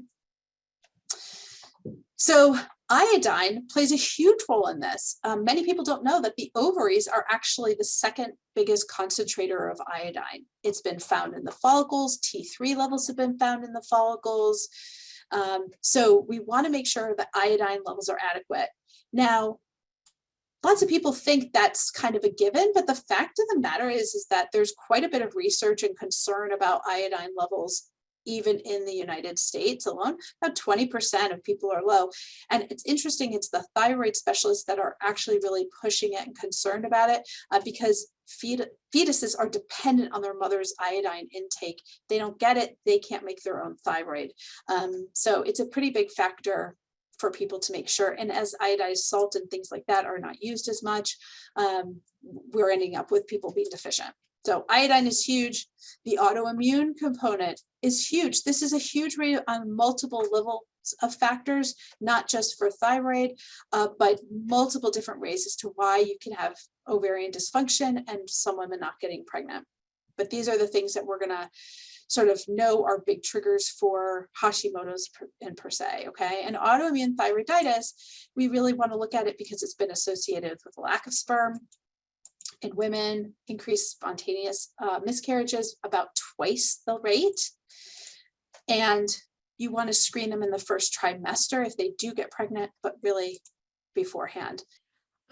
So iodine plays a huge role in this. Many people don't know that the ovaries are actually the second biggest concentrator of iodine. It's been found in the follicles. T3 levels have been found in the follicles. So we want to make sure that iodine levels are adequate. Now, lots of people think that's kind of a given, but the fact of the matter is that there's quite a bit of research and concern about iodine levels even in the United States alone. About 20% of people are low. And it's interesting, it's the thyroid specialists that are actually really pushing it and concerned about it because fetuses are dependent on their mother's iodine intake. They don't get it, they can't make their own thyroid. So it's a pretty big factor for people to make sure. And as iodized salt and things like that are not used as much, we're ending up with people being deficient. So iodine is huge. The autoimmune component is huge. This is a huge rate on multiple levels of factors, not just for thyroid, but multiple different ways as to why you can have ovarian dysfunction and some women not getting pregnant. But these are the things that we're gonna sort of know are big triggers for Hashimoto's per se, okay? And autoimmune thyroiditis, we really want to look at it because it's been associated with a lack of sperm in women, increased spontaneous miscarriages about twice the rate. And you want to screen them in the first trimester if they do get pregnant, but really beforehand.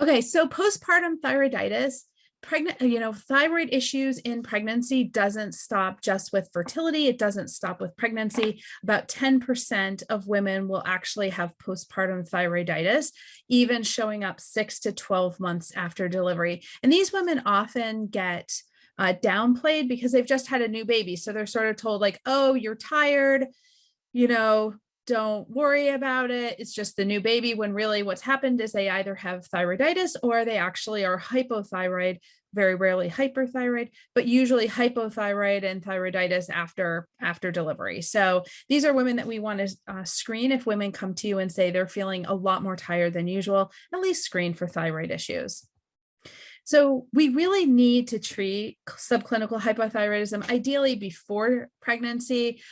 Okay, so postpartum thyroiditis, thyroid issues in pregnancy doesn't stop just with fertility. It doesn't stop with pregnancy. About 10% of women will actually have postpartum thyroiditis, even showing up 6 to 12 months after delivery. And these women often get downplayed because they've just had a new baby. So they're sort of told like, oh, you're tired, don't worry about it. It's just the new baby, when really what's happened is they either have thyroiditis or they actually are hypothyroid, very rarely hyperthyroid, but usually hypothyroid and thyroiditis after delivery. So these are women that we want to screen. If women come to you and say they're feeling a lot more tired than usual, at least screen for thyroid issues. So we really need to treat subclinical hypothyroidism, ideally before pregnancy,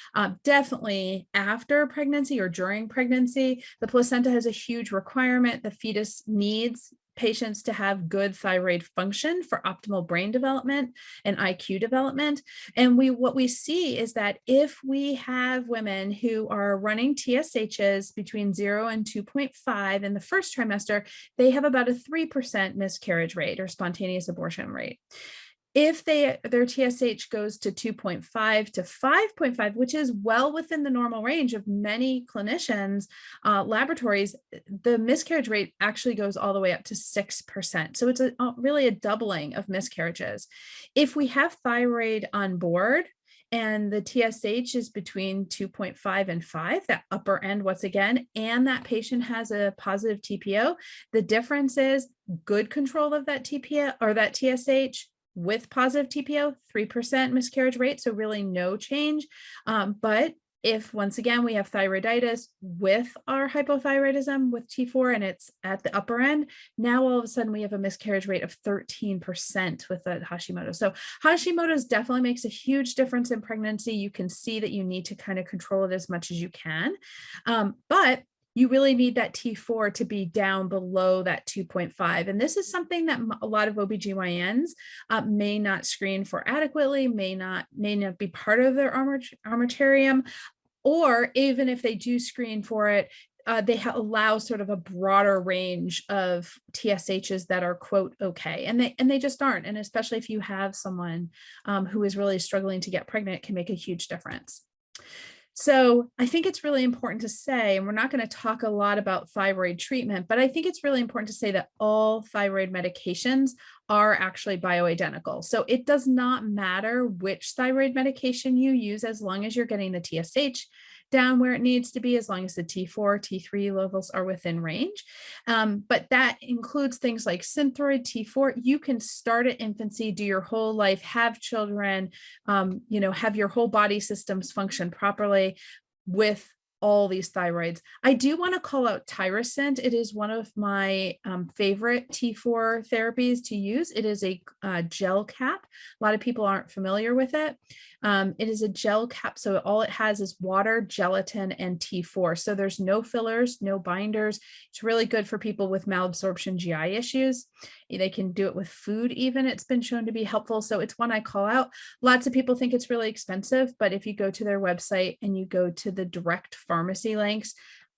definitely after pregnancy or during pregnancy. The placenta has a huge requirement. The fetus needs patients to have good thyroid function for optimal brain development and IQ development. And what we see is that if we have women who are running TSHs between 0 and 2.5 in the first trimester, they have about a 3% miscarriage rate or spontaneous abortion rate. If their TSH goes to 2.5 to 5.5, which is well within the normal range of many clinicians, laboratories, the miscarriage rate actually goes all the way up to 6%. So it's really a doubling of miscarriages. If we have thyroid on board, and the TSH is between 2.5 and 5, that upper end once again, and that patient has a positive TPO, the difference is good control of that TPO or that TSH with positive TPO, 3% miscarriage rate, so really no change. But if once again we have thyroiditis with our hypothyroidism with T4 and it's at the upper end, now all of a sudden we have a miscarriage rate of 13% with the Hashimoto. So Hashimoto's definitely makes a huge difference in pregnancy. You can see that you need to kind of control it as much as you can. But you really need that T4 to be down below that 2.5. And this is something that a lot of OBGYNs may not screen for adequately, may not be part of their armamentarium, or even if they do screen for it, they allow sort of a broader range of TSHs that are quote okay, and they just aren't. And especially if you have someone who is really struggling to get pregnant, it can make a huge difference. So I think it's really important to say, and we're not going to talk a lot about thyroid treatment, but I think it's really important to say that all thyroid medications are actually bioidentical. So it does not matter which thyroid medication you use, as long as you're getting the TSH down where it needs to be, as long as the T4, T3 levels are within range. But that includes things like Synthroid, T4. You can start at infancy, do your whole life, have children, have your whole body systems function properly with all these thyroids. I do want to call out Tyrosint. It is one of my favorite T4 therapies to use. It is a gel cap. A lot of people aren't familiar with it. It is a gel cap, so all it has is water, gelatin, and T4. So there's no fillers, no binders. It's really good for people with malabsorption GI issues. They can do it with food even. It's been shown to be helpful. So it's one I call out. Lots of people think it's really expensive, but if you go to their website and you go to the direct pharmacy links,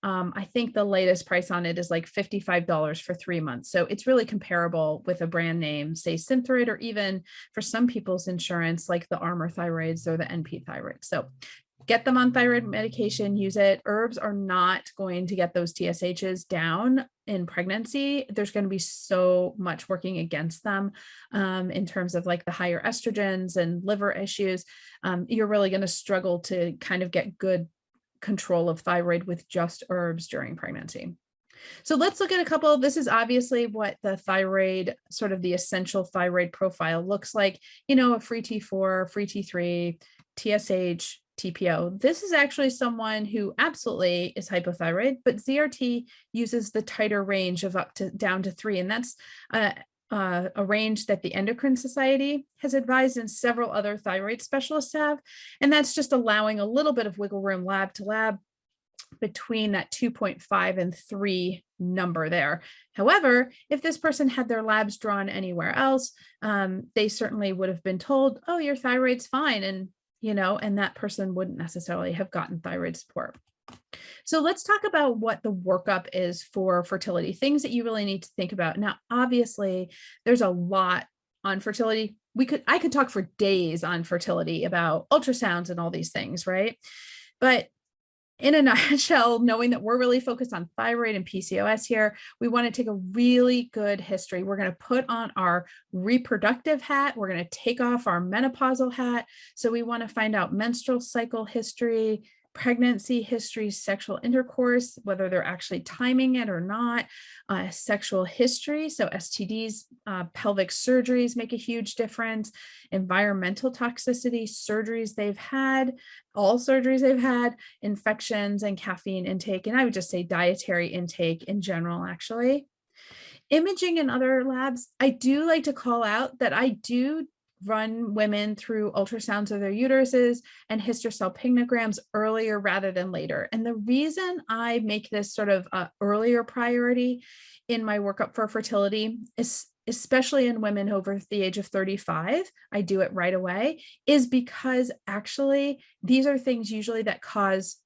I think the latest price on it is like $55 for 3 months. So it's really comparable with a brand name, say Synthroid, or even for some people's insurance, like the Armor Thyroids or the NP Thyroid. So get them on thyroid medication, use it. Herbs are not going to get those TSHs down in pregnancy. There's going to be so much working against them in terms of like the higher estrogens and liver issues. You're really going to struggle to kind of get good control of thyroid with just herbs during pregnancy. So let's look at a couple. This is obviously what the thyroid, sort of the essential thyroid profile looks like, a free T4, free T3, TSH, TPO. This is actually someone who absolutely is hypothyroid, but ZRT uses the tighter range of down to 3. And that's a range that the Endocrine Society has advised and several other thyroid specialists have. And that's just allowing a little bit of wiggle room lab to lab between that 2.5 and 3 number there. However, if this person had their labs drawn anywhere else, they certainly would have been told, oh, your thyroid's fine. And, and that person wouldn't necessarily have gotten thyroid support. So let's talk about what the workup is for fertility, things that you really need to think about. Now, obviously, there's a lot on fertility. I could talk for days on fertility about ultrasounds and all these things, right? But in a nutshell, knowing that we're really focused on thyroid and PCOS here, we want to take a really good history. We're going to put on our reproductive hat. We're going to take off our menopausal hat. So we want to find out menstrual cycle history, pregnancy history, sexual intercourse, whether they're actually timing it or not, sexual history. So STDs, pelvic surgeries make a huge difference, environmental toxicity, surgeries they've had, all surgeries they've had, infections and caffeine intake. And I would just say dietary intake in general, actually. Imaging and other labs, I do like to call out that I do run women through ultrasounds of their uteruses and hysterosalpingograms earlier rather than later. And the reason I make this sort of an earlier priority in my workup for fertility is, especially in women over the age of 35, I do it right away, is because actually these are things usually that cause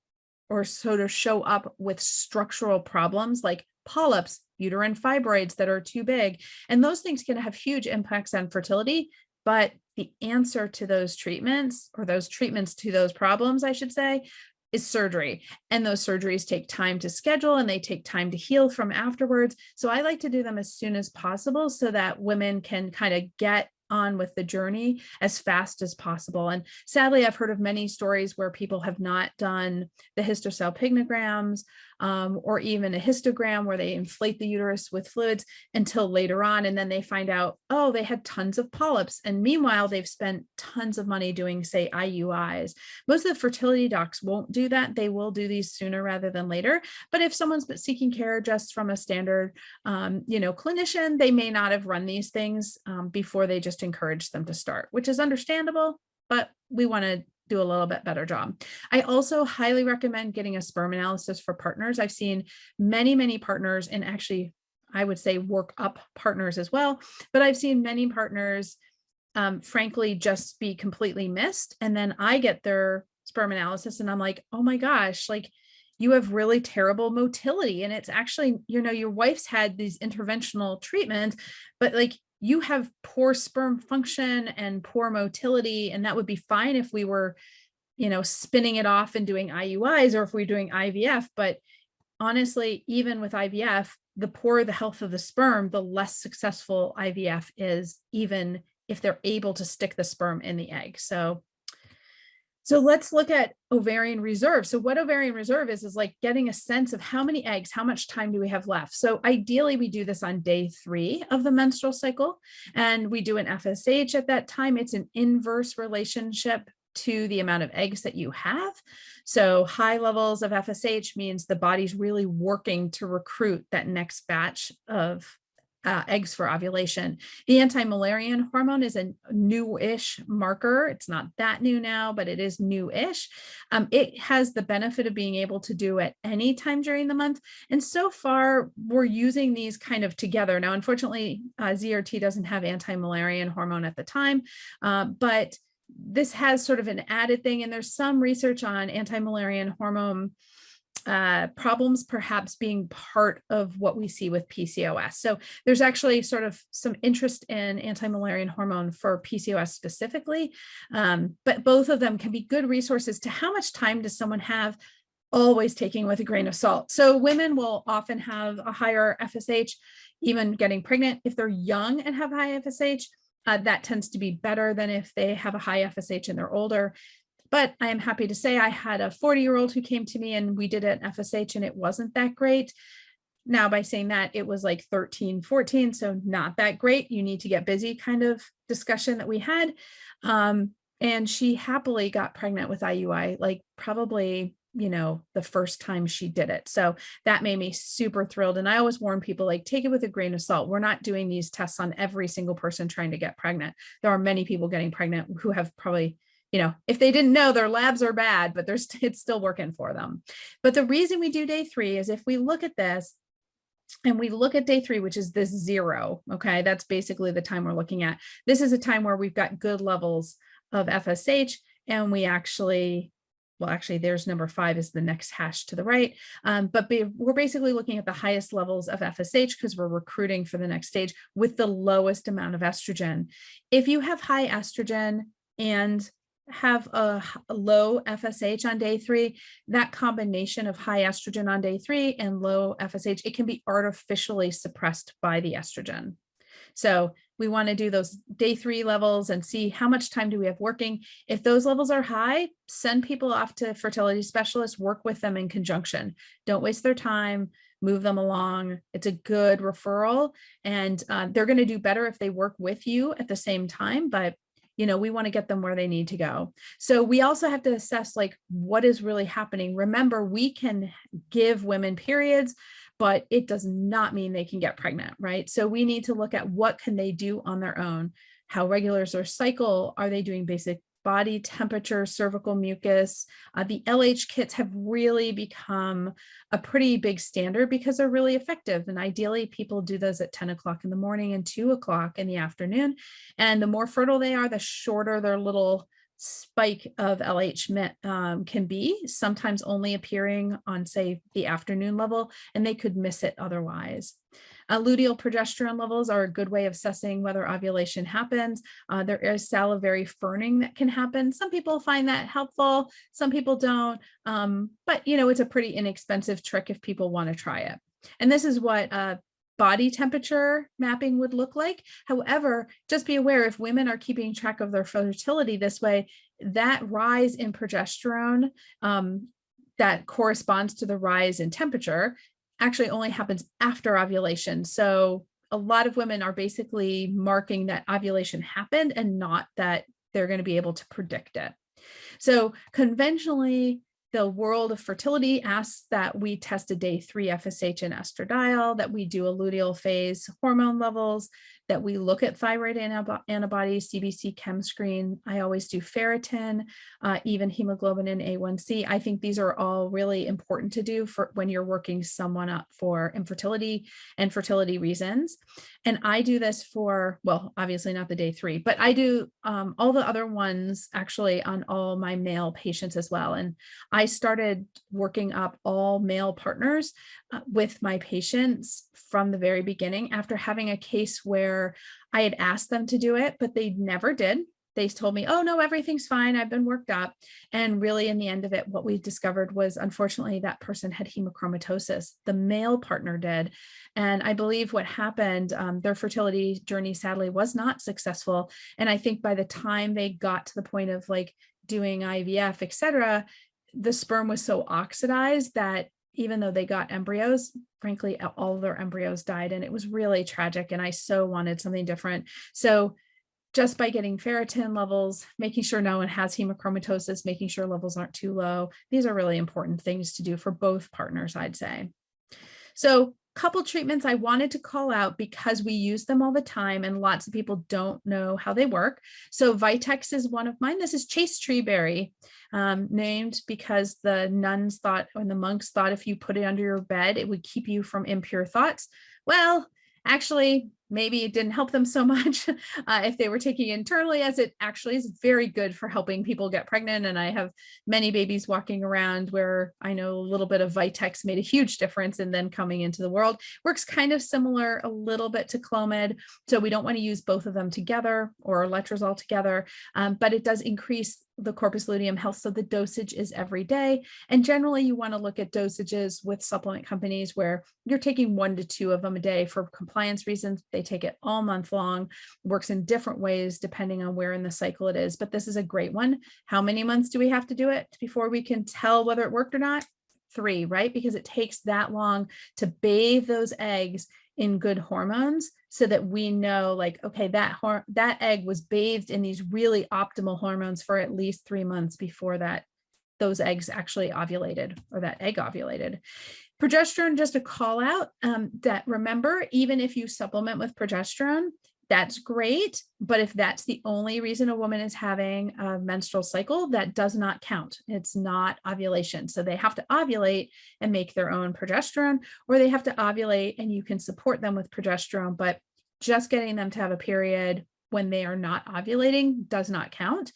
or sort of show up with structural problems like polyps, uterine fibroids that are too big. And those things can have huge impacts on fertility. But the answer to those treatments, or those treatments to those problems, I should say, is surgery. And those surgeries take time to schedule and they take time to heal from afterwards. So I like to do them as soon as possible so that women can kind of get on with the journey as fast as possible. And sadly, I've heard of many stories where people have not done the hysterosalpingograms or even a histogram where they inflate the uterus with fluids until later on. And then they find out, oh, they had tons of polyps. And meanwhile, they've spent tons of money doing, say, IUIs. Most of the fertility docs won't do that. They will do these sooner rather than later. But if someone's seeking care just from a standard, clinician, they may not have run these things before they just encourage them to start, which is understandable, but we want to do a little bit better job. I also highly recommend getting a sperm analysis for partners. I've seen many, many partners, and actually I would say workup partners as well, but I've seen many partners frankly just be completely missed. And then I get their sperm analysis and I'm like, oh my gosh, like you have really terrible motility. And it's actually, your wife's had these interventional treatments, but like you have poor sperm function and poor motility. And that would be fine if we were, spinning it off and doing IUIs or if we're doing IVF. But honestly, even with IVF, the poorer the health of the sperm, the less successful IVF is, even if they're able to stick the sperm in the egg. So let's look at ovarian reserve. So what ovarian reserve is like getting a sense of how many eggs, how much time do we have left? So ideally we do this on day 3 of the menstrual cycle, and we do an FSH at that time. It's an inverse relationship to the amount of eggs that you have. So high levels of FSH means the body's really working to recruit that next batch of eggs for ovulation. The anti-Müllerian hormone is a new-ish marker. It's not that new now, but it is new-ish. It has the benefit of being able to do at any time during the month. And so far, we're using these kind of together. Now, unfortunately, ZRT doesn't have anti-Müllerian hormone at the time, but this has sort of an added thing. And there's some research on anti-Müllerian hormone problems perhaps being part of what we see with PCOS. So there's actually sort of some interest in anti-Müllerian hormone for PCOS specifically, but both of them can be good resources to how much time does someone have, always taking with a grain of salt. So women will often have a higher FSH, even getting pregnant. If they're young and have high FSH, that tends to be better than if they have a high FSH and they're older. But I am happy to say I had a 40-year-old who came to me and we did an FSH and it wasn't that great. Now, by saying that, it was like 13, 14, so not that great. You need to get busy kind of discussion that we had. And she happily got pregnant with IUI, like probably the first time she did it. So that made me super thrilled. And I always warn people, like, take it with a grain of salt. We're not doing these tests on every single person trying to get pregnant. There are many people getting pregnant who have probably, if they didn't know, their labs are bad, but it's still working for them. But the reason we do day 3 is if we look at this and we look at day 3, which is this 0, okay, that's basically the time we're looking at. This is a time where we've got good levels of FSH, and we actually, there's number 5 is the next hash to the right. But we're basically looking at the highest levels of FSH because we're recruiting for the next stage with the lowest amount of estrogen. If you have high estrogen and have a low FSH on day 3, that combination of high estrogen on day 3 and low FSH, it can be artificially suppressed by the estrogen. So we want to do those day 3 levels and see how much time do we have working. If those levels are high, send people off to fertility specialists, work with them in conjunction. Don't waste their time, move them along. It's a good referral, and they're going to do better if they work with you at the same time, but we want to get them where they need to go. So we also have to assess, like, what is really happening. Remember, we can give women periods, but it does not mean they can get pregnant, right? So we need to look at what can they do on their own. How regular is their cycle? Are they doing basic body temperature, cervical mucus? The LH kits have really become a pretty big standard because they're really effective. And ideally, people do those at 10 o'clock in the morning and 2 o'clock in the afternoon. And the more fertile they are, the shorter their little spike of LH can be, sometimes only appearing on, say, the afternoon level, and they could miss it otherwise. Luteal progesterone levels are a good way of assessing whether ovulation happens. There is salivary ferning that can happen. Some people find that helpful, some people don't, but it's a pretty inexpensive trick if people want to try it. And this is what body temperature mapping would look like. However, just be aware, if women are keeping track of their fertility this way, that rise in progesterone that corresponds to the rise in temperature actually only happens after ovulation. So a lot of women are basically marking that ovulation happened and not that they're going to be able to predict it. So conventionally, the world of fertility asks that we test a day 3 FSH and estradiol, that we do a luteal phase hormone levels, that we look at thyroid antibodies, CBC chem screen. I always do ferritin, even hemoglobin and A1C. I think these are all really important to do for when you're working someone up for infertility and fertility reasons. And I do this for, well, obviously not the day 3, but I do all the other ones actually on all my male patients as well. And I started working up all male partners with my patients from the very beginning after having a case where I had asked them to do it, but they never did. They told me, oh no, everything's fine, I've been worked up. And really in the end of it, what we discovered was, unfortunately, that person had hemochromatosis. The male partner did. And I believe what happened, their fertility journey sadly was not successful. And I think by the time they got to the point of like doing IVF, et cetera, the sperm was so oxidized that even though they got embryos, frankly, all of their embryos died, and it was really tragic. And I so wanted something different. So just by getting ferritin levels, making sure no one has hemochromatosis, making sure levels aren't too low, these are really important things to do for both partners, I'd say. So couple treatments I wanted to call out because we use them all the time and lots of people don't know how they work. So Vitex is one of mine. This is chaste tree berry, named because the nuns thought, and the monks thought, if you put it under your bed, it would keep you from impure thoughts. Well, actually, maybe it didn't help them so much if they were taking it internally, as it actually is very good for helping people get pregnant. And I have many babies walking around where I know a little bit of Vitex made a huge difference in them coming into the world. Works kind of similar a little bit to Clomid. So we don't want to use both of them together or letrozole together, but it does increase the corpus luteum health. So the dosage is every day. And generally you want to look at dosages with supplement companies where you're taking 1 to 2 of them a day for compliance reasons. They take it all month long, works in different ways depending on where in the cycle it is. But this is a great one. How many months do we have to do it before we can tell whether it worked or not? 3, right? Because it takes that long to bathe those eggs in good hormones so that we know, like, okay, that egg was bathed in these really optimal hormones for at least 3 months before that those eggs actually ovulated or that egg ovulated. Progesterone, just a call out that remember, even if you supplement with progesterone, that's great. But if that's the only reason a woman is having a menstrual cycle, that does not count. It's not ovulation. So they have to ovulate and make their own progesterone, or they have to ovulate and you can support them with progesterone. But just getting them to have a period when they are not ovulating does not count.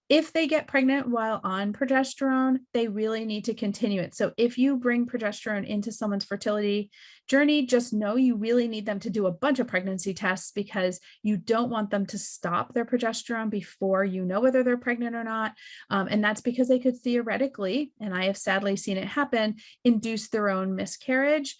If they get pregnant while on progesterone, they really need to continue it. So if you bring progesterone into someone's fertility journey, just know you really need them to do a bunch of pregnancy tests because you don't want them to stop their progesterone before you know whether they're pregnant or not. And that's because they could theoretically, and I have sadly seen it happen, induce their own miscarriage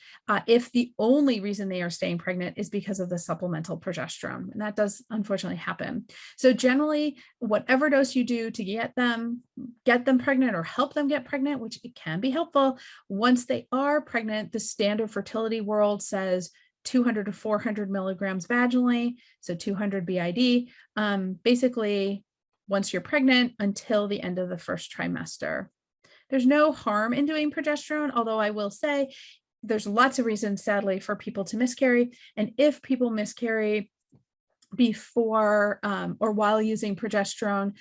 if the only reason they are staying pregnant is because of the supplemental progesterone. And that does unfortunately happen. So generally, whatever dose you do to get them pregnant or help them get pregnant, which it can be helpful, once they are pregnant, the standard fertility world says 200 to 400 milligrams vaginally, so 200 BID, basically once you're pregnant until the end of the first trimester. There's no harm in doing progesterone, although I will say there's lots of reasons, sadly, for people to miscarry. And if people miscarry before or while using progesterone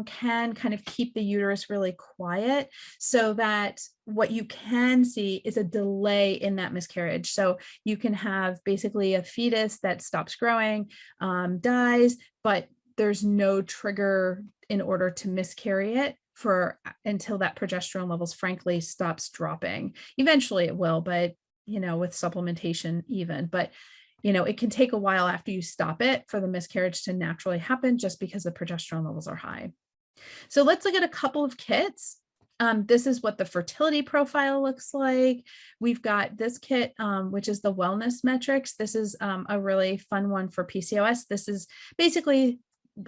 can kind of keep the uterus really quiet so that what you can see is a delay in that miscarriage. So you can have basically a fetus that stops growing, dies, but there's no trigger in order to miscarry it until that progesterone levels frankly stops dropping. Eventually it will, but with supplementation even, but it can take a while after you stop it for the miscarriage to naturally happen just because the progesterone levels are high. So let's look at a couple of kits. This is what the fertility profile looks like. We've got this kit, which is the wellness metrics. This is a really fun one for PCOS. This is basically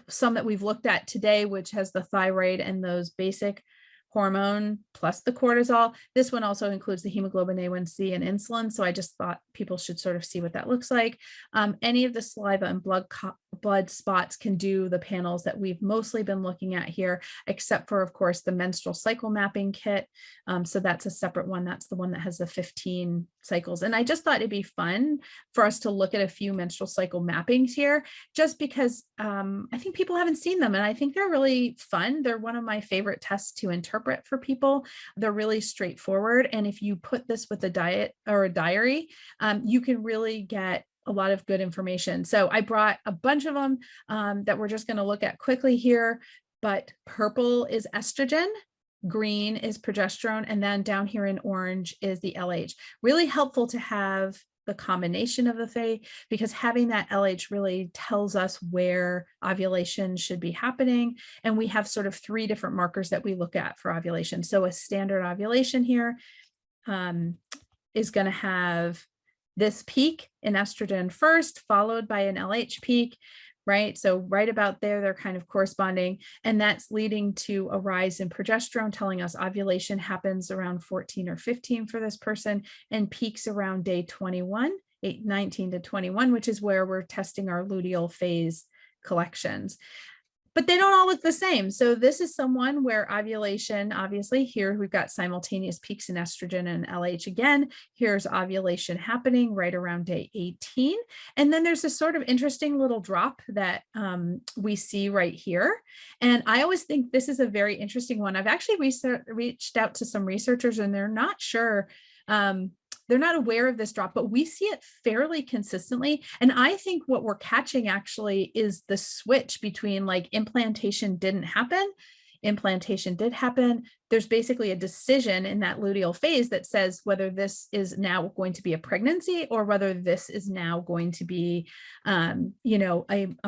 some that we've looked at today, which has the thyroid and those basic hormone plus the cortisol. This one also includes the hemoglobin A1C and insulin. So I just thought people should sort of see what that looks like. Any of the saliva and blood spots can do the panels that we've mostly been looking at here, except for, of course, the menstrual cycle mapping kit. So that's a separate one. That's the one that has the 15 cycles. And I just thought it'd be fun for us to look at a few menstrual cycle mappings here, just because I think people haven't seen them. And I think they're really fun. They're one of my favorite tests to interpret for people. They're really straightforward. And if you put this with a diet or a diary, you can really get a lot of good information. So I brought a bunch of them that we're just going to look at quickly here, but purple is estrogen, green is progesterone, and then down here in orange is the LH. Really helpful to have the combination of the three, because having that LH really tells us where ovulation should be happening. And we have sort of 3 different markers that we look at for ovulation. So a standard ovulation here is going to have this peak in estrogen first, followed by an LH peak, right? So right about there, they're kind of corresponding, and that's leading to a rise in progesterone, telling us ovulation happens around 14 or 15 for this person and peaks around day 21, 19 to 21, which is where we're testing our luteal phase collections. But they don't all look the same. So this is someone where ovulation, obviously here we've got simultaneous peaks in estrogen and LH again. Here's ovulation happening right around day 18. And then there's this sort of interesting little drop that we see right here. And I always think this is a very interesting one. I've actually reached out to some researchers and they're not sure. They're not aware of this drop, but we see it fairly consistently. And I think what we're catching actually is the switch between like implantation didn't happen, implantation did happen. There's basically a decision in that luteal phase that says whether this is now going to be a pregnancy or whether this is now going to be, a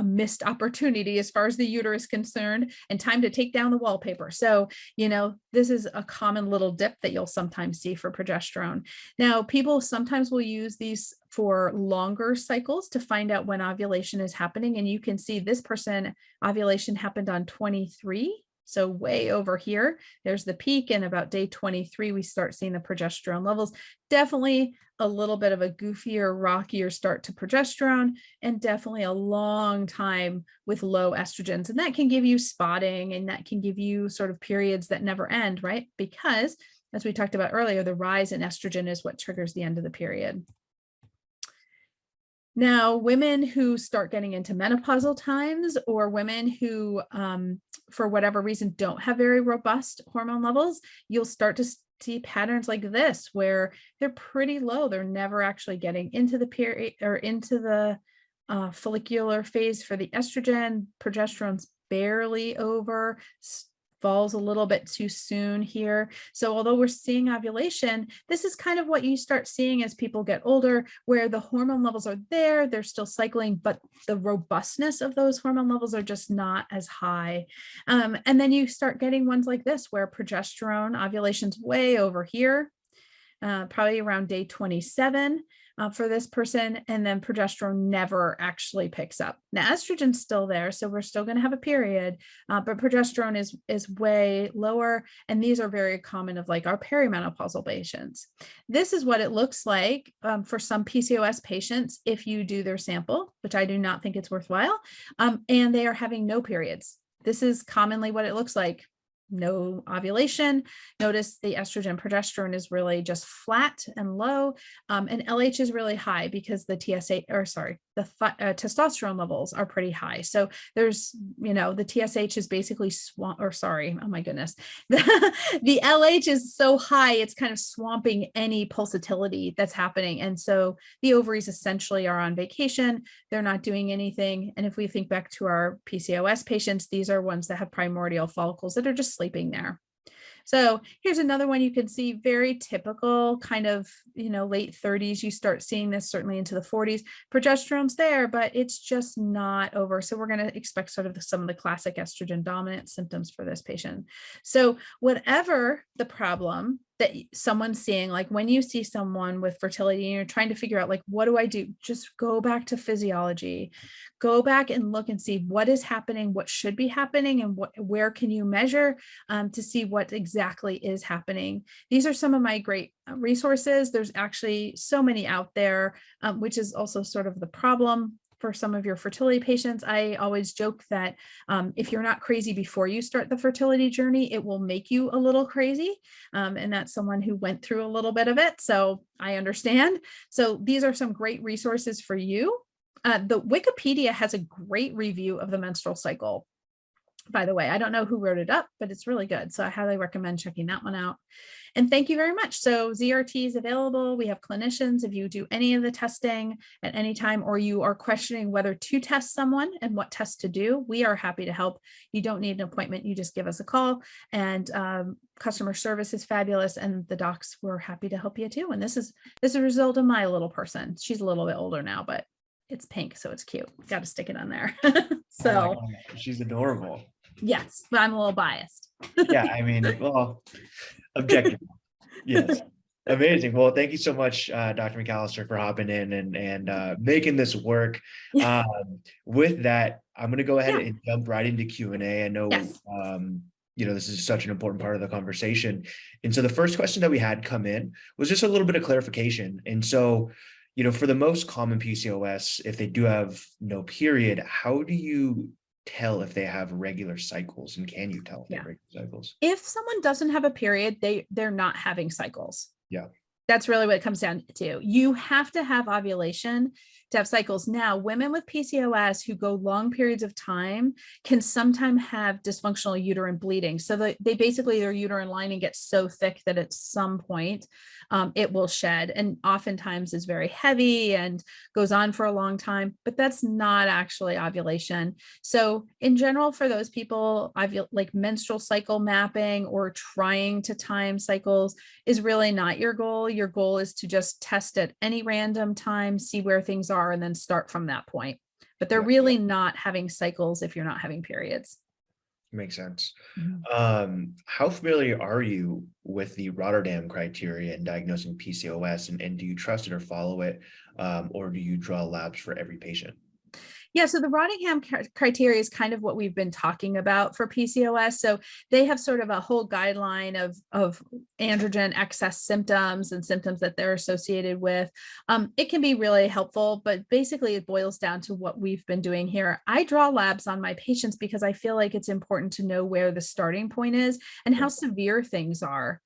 missed opportunity as far as the uterus is concerned and time to take down the wallpaper. So, this is a common little dip that you'll sometimes see for progesterone. Now, people sometimes will use these for longer cycles to find out when ovulation is happening. And you can see this person, ovulation happened on 23 So way over here, there's the peak, and about day 23, we start seeing the progesterone levels. Definitely a little bit of a goofier, rockier start to progesterone, and definitely a long time with low estrogens. And that can give you spotting, and that can give you sort of periods that never end, right? Because as we talked about earlier, the rise in estrogen is what triggers the end of the period. Now, women who start getting into menopausal times, or women who, for whatever reason, don't have very robust hormone levels, you'll start to see patterns like this, where they're pretty low. They're never actually getting into the period or into the follicular phase for the estrogen. Progesterone's barely over, falls a little bit too soon here. So although we're seeing ovulation, this is kind of what you start seeing as people get older, where the hormone levels are there, they're still cycling, but the robustness of those hormone levels are just not as high. And then you start getting ones like this, where progesterone ovulation's way over here, probably around day 27. For this person, and then progesterone never actually picks up. Now, estrogen's still there, so we're still going to have a period, but progesterone is way lower, and these are very common of like our perimenopausal patients. This is what it looks like for some PCOS patients if you do their sample, which I do not think it's worthwhile, and they are having no periods. This is commonly what it looks like. No ovulation. Notice the estrogen progesterone is really just flat and low, and LH is really high because the testosterone levels are pretty high. So there's, the TSH is basically the LH is so high, it's kind of swamping any pulsatility that's happening. And so the ovaries essentially are on vacation. They're not doing anything. And if we think back to our PCOS patients, these are ones that have primordial follicles that are just sleeping there. So here's another one you can see, very typical kind of, late 30s. You start seeing this certainly into the 40s. Progesterone's there, but it's just not over. So we're going to expect sort of some of the classic estrogen dominant symptoms for this patient. So whatever the problem that someone's seeing, like when you see someone with fertility and you're trying to figure out, like, what do I do? Just go back to physiology, go back and look and see what is happening, what should be happening, and where can you measure to see what exactly is happening. These are some of my great resources. There's actually so many out there, which is also sort of the problem for some of your fertility patients. I always joke that if you're not crazy before you start the fertility journey, it will make you a little crazy. And that's someone who went through a little bit of it. So I understand. So these are some great resources for you. The Wikipedia has a great review of the menstrual cycle. By the way, I don't know who wrote it up, but it's really good. So I highly recommend checking that one out. And thank you very much. So ZRT is available. We have clinicians. If you do any of the testing at any time, or you are questioning whether to test someone and what test to do, we are happy to help. You don't need an appointment. You just give us a call, and customer service is fabulous. And the docs were happy to help you too. And this is a result of my little person. She's a little bit older now, but it's pink, so it's cute. Got to stick it on there. So she's adorable. Yes, but I'm a little biased. Yeah, I mean, well, objective. Yes. Amazing. Well, thank you so much, Dr. McAllister, for hopping in and making this work. With that, I'm going to go ahead and jump right into Q&A. I know, this is such an important part of the conversation. And so the first question that we had come in was just a little bit of clarification. And so, for the most common PCOS, if they do have no period, how do you tell if they have regular cycles, and can you tell if they have regular cycles? If someone doesn't have a period, they're not having cycles. Yeah. That's really what it comes down to. You have to have ovulation to have cycles. Now, women with PCOS who go long periods of time can sometimes have dysfunctional uterine bleeding. So they basically, their uterine lining gets so thick that at some point it will shed, and oftentimes is very heavy and goes on for a long time, but that's not actually ovulation. So in general, for those people, like menstrual cycle mapping or trying to time cycles is really not your goal. Your goal is to just test at any random time, see where things are, and then start from that point. But they're really not having cycles if you're not having periods. Makes sense. Mm-hmm. How familiar are you with the Rotterdam criteria in diagnosing PCOS, and do you trust it or follow it, or do you draw labs for every patient? Yeah, so the Rottingham criteria is kind of what we've been talking about for PCOS. So they have sort of a whole guideline of androgen excess symptoms and symptoms that they're associated with. It can be really helpful, but basically it boils down to what we've been doing here. I draw labs on my patients because I feel like it's important to know where the starting point is and how severe things are.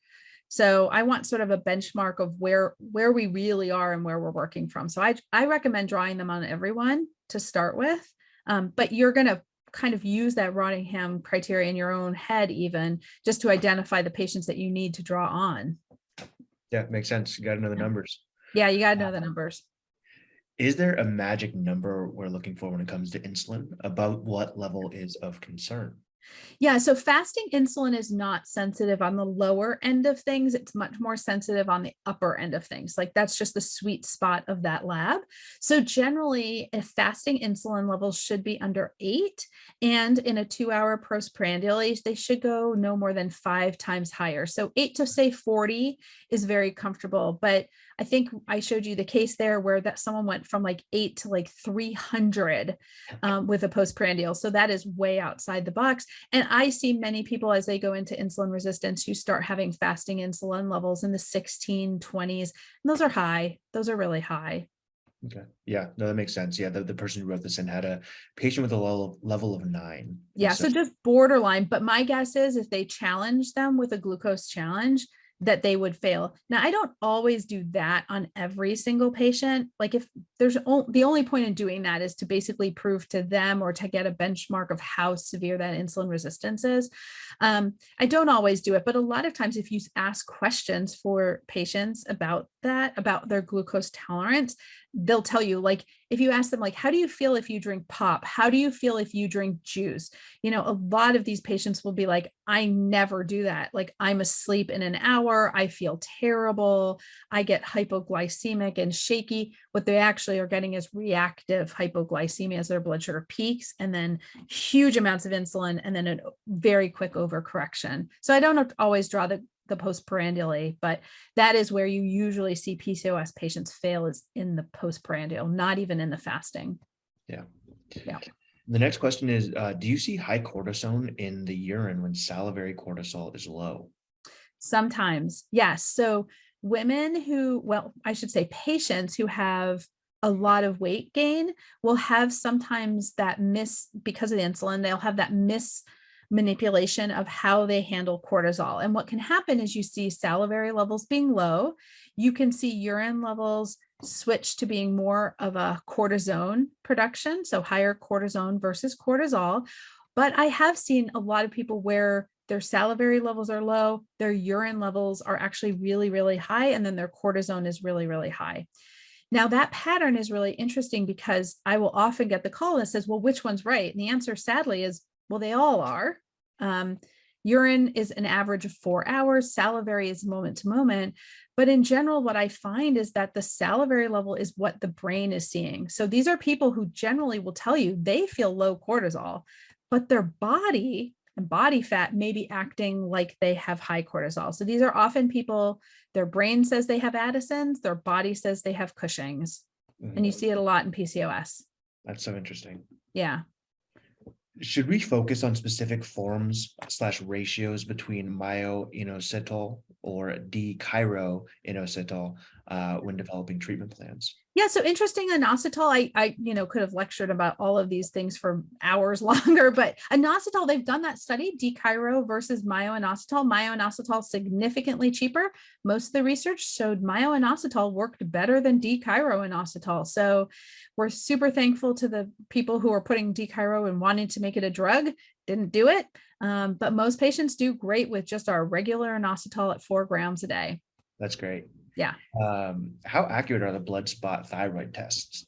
So I want sort of a benchmark of where we really are and where we're working from. So I recommend drawing them on everyone to start with, but you're going to kind of use that Rottingham criteria in your own head, even just to identify the patients that you need to draw on. Yeah, makes sense. You got to know the numbers. Yeah, you got to know the numbers. Is there a magic number we're looking for when it comes to insulin? About what level is of concern? Yeah, so fasting insulin is not sensitive on the lower end of things. It's much more sensitive on the upper end of things. Like that's just the sweet spot of that lab. So generally, if fasting insulin levels should be under 8, and in a 2-hour postprandial age, they should go no more than 5 times higher. So 8 to say 40 is very comfortable. But I think I showed you the case there where that someone went from like 8 to like 300 with a postprandial. So that is way outside the box. And I see many people as they go into insulin resistance who start having fasting insulin levels in the 16, 20s. And those are high. Those are really high. Okay. Yeah, no, that makes sense. Yeah, the person who wrote this in had a patient with a level of 9. Yeah, so just borderline. But my guess is if they challenge them with a glucose challenge, that they would fail. Now, I don't always do that on every single patient. Like if there's the only point in doing that is to basically prove to them or to get a benchmark of how severe that insulin resistance is. I don't always do it, but a lot of times if you ask questions for patients about that, about their glucose tolerance, they'll tell you, like, if you ask them, like, how do you feel if you drink pop? How do you feel if you drink juice? You know, a lot of these patients will be like, I never do that. Like, I'm asleep in an hour. I feel terrible. I get hypoglycemic and shaky. What they actually are getting is reactive hypoglycemia as their blood sugar peaks, and then huge amounts of insulin, and then a very quick overcorrection. So I don't always draw the postprandially, but that is where you usually see PCOS patients fail, is in the postprandial, not even in the fasting. Yeah. Yeah. The next question is, do you see high cortisone in the urine when salivary cortisol is low? Sometimes, yes. So women who, well, I should say patients who have a lot of weight gain will have sometimes that because of the insulin, they'll have that manipulation of how they handle cortisol. And what can happen is you see salivary levels being low. You can see urine levels switch to being more of a cortisone production, so higher cortisone versus cortisol. But I have seen a lot of people where their salivary levels are low, their urine levels are actually really, really high, and then their cortisone is really, really high. Now, that pattern is really interesting because I will often get the call that says, well, which one's right? And the answer, sadly, is, well, they all are. Urine is an average of 4 hours. Salivary is moment to moment. But in general, what I find is that the salivary level is what the brain is seeing. So these are people who generally will tell you they feel low cortisol, but their body and body fat may be acting like they have high cortisol. So these are often people, their brain says they have Addison's, their body says they have Cushing's. Mm-hmm. And you see it a lot in PCOS. That's so interesting. Yeah. Should we focus on specific forms/ratios between myo-inositol or D-chiroinositol when developing treatment plans? Yeah, so interesting. Inositol, I could have lectured about all of these things for hours longer, but inositol, they've done that study, D-chiro versus myo-inositol. Myo-inositol significantly cheaper. Most of the research showed myo-inositol worked better than D-chiroinositol. So we're super thankful to the people who are putting D-chiro and wanting to make it a drug. Didn't do it, but most patients do great with just our regular inositol at 4 grams a day. That's great. Yeah. How accurate are the blood spot thyroid tests?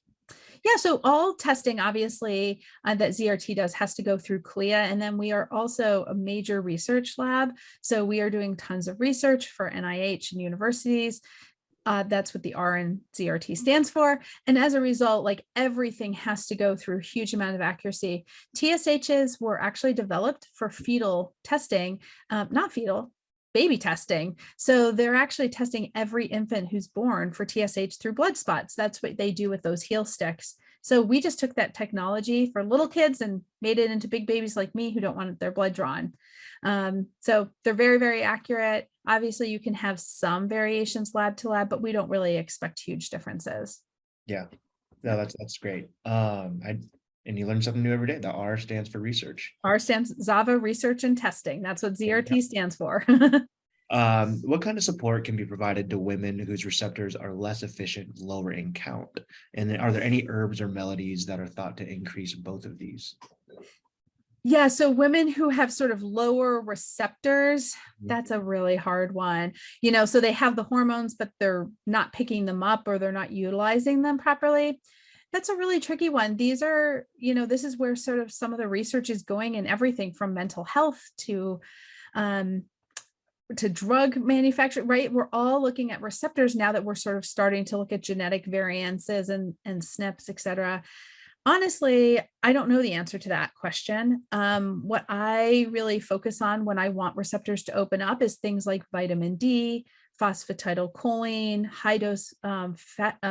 Yeah, so all testing, obviously, that ZRT does has to go through CLIA. And then we are also a major research lab. So we are doing tons of research for NIH and universities. That's what the R in ZRT stands for. And as a result, like everything has to go through a huge amount of accuracy. TSHs were actually developed for fetal testing, not fetal, baby testing. So they're actually testing every infant who's born for TSH through blood spots. That's what they do with those heel sticks So we just took that technology for little kids and made it into big babies like me who don't want their blood drawn. So they're very, very accurate. Obviously, you can have some variations lab to lab, but we don't really expect huge differences. Yeah, no, that's great. And you learn something new every day. The R stands for research. R stands Zava Research and Testing. That's what ZRT stands for. What kind of support can be provided to women whose receptors are less efficient, lower in count? And then are there any herbs or melodies that are thought to increase both of these? Yeah, so women who have sort of lower receptors, that's a really hard one. So they have the hormones, but they're not picking them up or they're not utilizing them properly. That's a really tricky one. These are, this is where sort of some of the research is going in everything from mental health to drug manufacturing, right? We're all looking at receptors now that we're sort of starting to look at genetic variances and SNPs, et cetera. Honestly, I don't know the answer to that question. What I really focus on when I want receptors to open up is things like vitamin D, phosphatidylcholine, high dose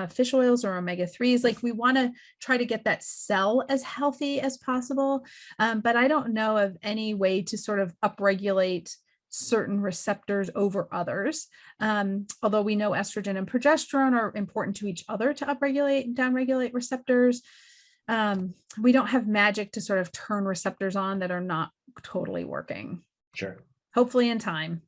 fish oils or omega-3s. Like we want to try to get that cell as healthy as possible. But I don't know of any way to sort of upregulate certain receptors over others. Although we know estrogen and progesterone are important to each other to upregulate and downregulate receptors. We don't have magic to sort of turn receptors on that are not totally working. Sure. Hopefully in time.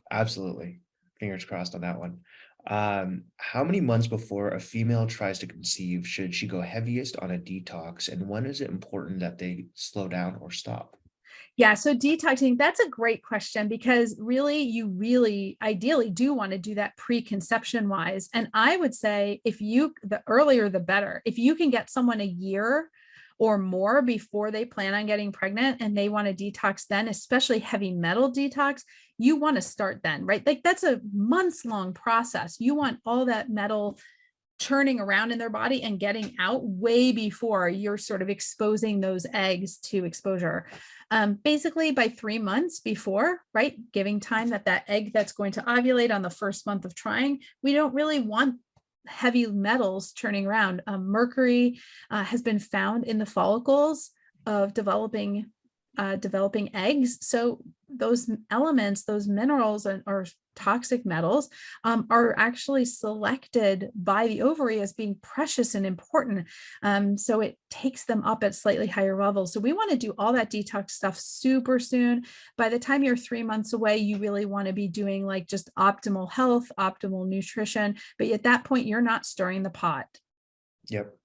Absolutely. Fingers crossed on that one. How many months before a female tries to conceive should she go heaviest on a detox? And when is it important that they slow down or stop? Yeah, so detoxing, that's a great question because you really ideally do want to do that preconception wise. And I would say the earlier, the better. If you can get someone a year or more before they plan on getting pregnant and they want to detox then, especially heavy metal detox, you want to start then, right? Like that's a months long process. You want all that metal churning around in their body and getting out way before you're sort of exposing those eggs to exposure. Basically by 3 months before, right? Giving time that egg that's going to ovulate on the first month of trying, we don't really want heavy metals churning around. Mercury has been found in the follicles of developing eggs. So those elements, those minerals or toxic metals are actually selected by the ovary as being precious and important. So it takes them up at slightly higher levels. So we want to do all that detox stuff super soon. By the time you're 3 months away, you really want to be doing like just optimal health, optimal nutrition. But at that point, you're not stirring the pot. Yep.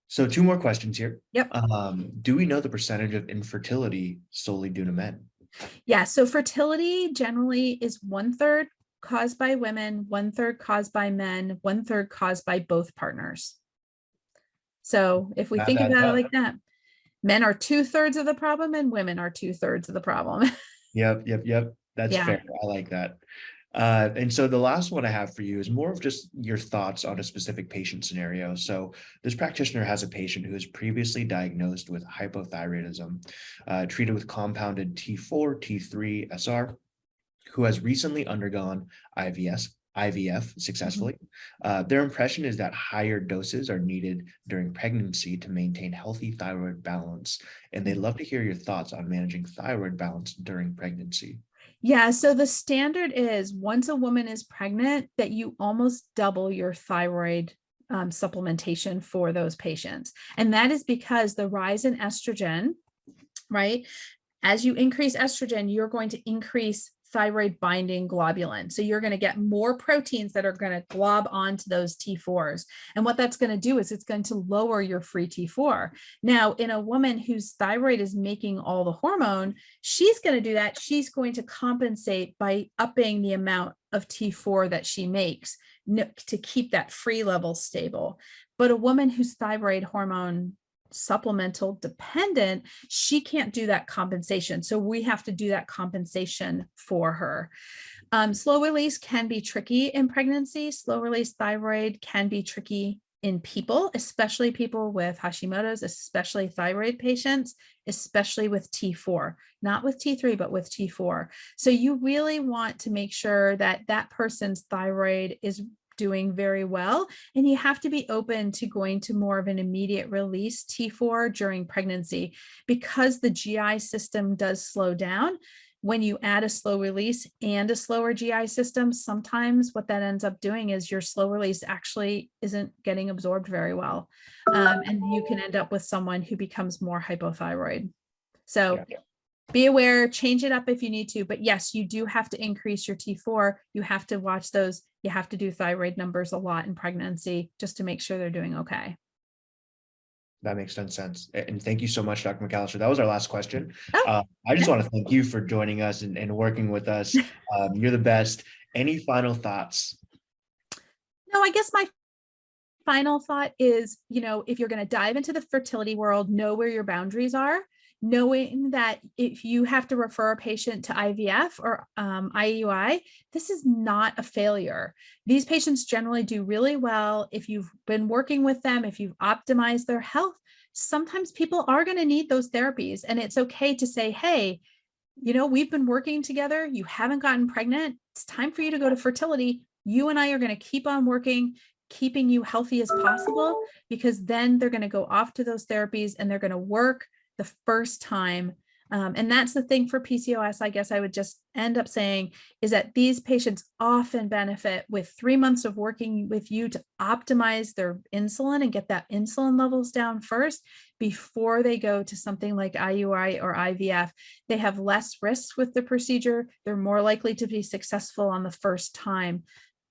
So 2 more questions here. Yep. Do we know the percentage of infertility solely due to men? Yeah. So fertility generally is 1/3 caused by women, 1/3 caused by men, 1/3 caused by both partners. So if we think about it like that, men are 2/3 of the problem and women are 2/3 of the problem. Yep. That's fair. I like that. And so the last one I have for you is more of just your thoughts on a specific patient scenario. So this practitioner has a patient who was previously diagnosed with hypothyroidism, treated with compounded T4, T3, SR, who has recently undergone IVF successfully. Their impression is that higher doses are needed during pregnancy to maintain healthy thyroid balance. And they'd love to hear your thoughts on managing thyroid balance during pregnancy. Yeah, so the standard is once a woman is pregnant that you almost double your thyroid supplementation for those patients. And that is because the rise in estrogen, right? As you increase estrogen, you're going to increase thyroid binding globulin. So you're going to get more proteins that are going to glob onto those T4s. And what that's going to do is it's going to lower your free T4. Now, in a woman whose thyroid is making all the hormone, she's going to do that. She's going to compensate by upping the amount of T4 that she makes to keep that free level stable. But a woman whose thyroid hormone supplemental dependent, she can't do that compensation. So we have to do that compensation for her. Slow release can be tricky in pregnancy. Slow release thyroid can be tricky in people, especially people with Hashimoto's, especially thyroid patients, especially with T4, not with T3, but with T4. So you really want to make sure that that person's thyroid is doing very well. And you have to be open to going to more of an immediate release T4 during pregnancy, because the GI system does slow down. When you add a slow release and a slower GI system, sometimes what that ends up doing is your slow release actually isn't getting absorbed very well. And you can end up with someone who becomes more hypothyroid. So be aware, change it up if you need to, but yes, you do have to increase your T4. You have to watch those. You have to do thyroid numbers a lot in pregnancy just to make sure they're doing okay. That makes sense. And thank you so much, Dr. McAllister. That was our last question. Oh, I just want to thank you for joining us and working with us. You're the best. Any final thoughts? No, I guess my final thought is, if you're going to dive into the fertility world, know where your boundaries are, knowing that if you have to refer a patient to IVF or IUI, this is not a failure. These patients generally do really well. If you've been working with them, if you've optimized their health, sometimes people are going to need those therapies. And it's okay to say, hey, we've been working together. You haven't gotten pregnant. It's time for you to go to fertility. You and I are going to keep on working, keeping you healthy as possible, because then they're going to go off to those therapies and they're going to work the first time. And that's the thing for PCOS, I guess I would just end up saying, is that these patients often benefit with 3 months of working with you to optimize their insulin and get that insulin levels down first before they go to something like IUI or IVF. They have less risks with the procedure. They're more likely to be successful on the first time.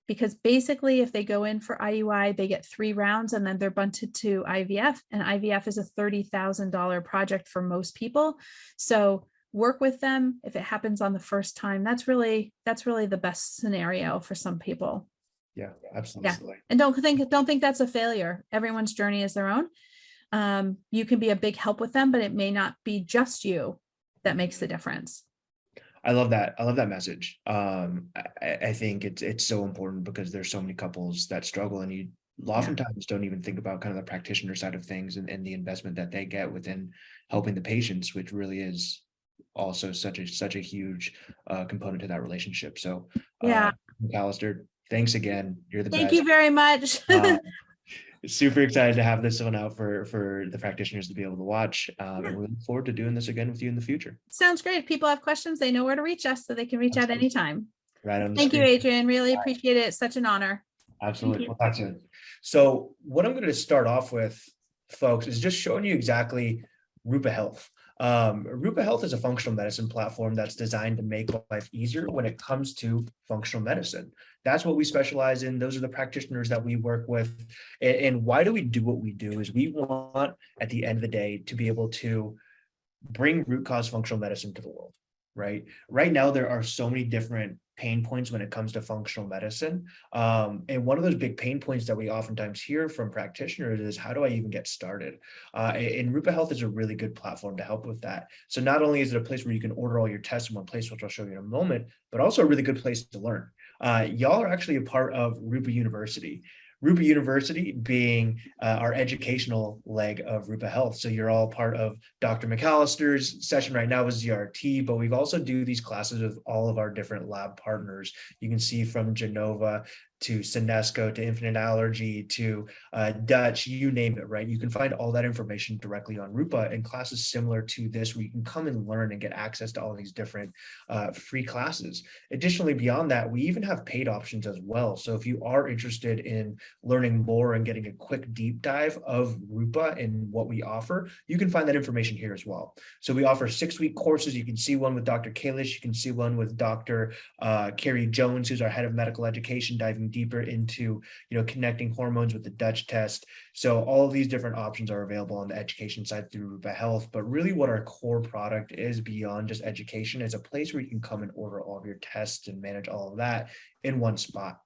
Because basically, if they go in for IUI, they get 3 rounds and then they're bunted to IVF. And IVF is a $30,000 project for most people. So work with them. If it happens on the first time, that's really the best scenario for some people. Yeah, absolutely. Yeah. And don't think that's a failure. Everyone's journey is their own. You can be a big help with them, but it may not be just you that makes the difference. I love that. I love that message. I think it's so important because there's so many couples that struggle, and you oftentimes don't even think about kind of the practitioner side of things and the investment that they get within helping the patients, which really is also such a huge component to that relationship. So, McAllister, thanks again. You're the best. Thank you very much. Super excited to have this one out for the practitioners to be able to watch. And we look forward to doing this again with you in the future. Sounds great. If people have questions, they know where to reach us, so they can reach out anytime. Right on. Thank you, Adrian. Really appreciate it. It's such an honor. Absolutely. Well, that's it. So what I'm going to start off with, folks, is just showing you exactly Rupa Health. Rupa Health is a functional medicine platform that's designed to make life easier when it comes to functional medicine. That's what we specialize in. Those are the practitioners that we work with. And why do we do what we do is we want, at the end of the day, to be able to bring root cause functional medicine to the world, right? Right now, there are so many different pain points when it comes to functional medicine. And one of those big pain points that we oftentimes hear from practitioners is, how do I even get started? And Rupa Health is a really good platform to help with that. So not only is it a place where you can order all your tests in one place, which I'll show you in a moment, but also a really good place to learn. Y'all are actually a part of Rupa University. Rupa University being our educational leg of Rupa Health. So you're all part of Dr. McAllister's session right now with ZRT, but we've also do these classes with all of our different lab partners. You can see from Genova to Senesco to Infinite Allergy to Dutch, you name it, right? You can find all that information directly on Rupa, and classes similar to this where you can come and learn and get access to all these different free classes. Additionally, beyond that, we even have paid options as well. So if you are interested in learning more and getting a quick deep dive of Rupa and what we offer, you can find that information here as well. So we offer 6-week courses. You can see one with Dr. Kalish. You can see one with Dr. Carrie Jones, who's our head of medical education, diving deeper into, connecting hormones with the Dutch test. So all of these different options are available on the education side through Rupa Health. But really what our core product is beyond just education is a place where you can come and order all of your tests and manage all of that in one spot.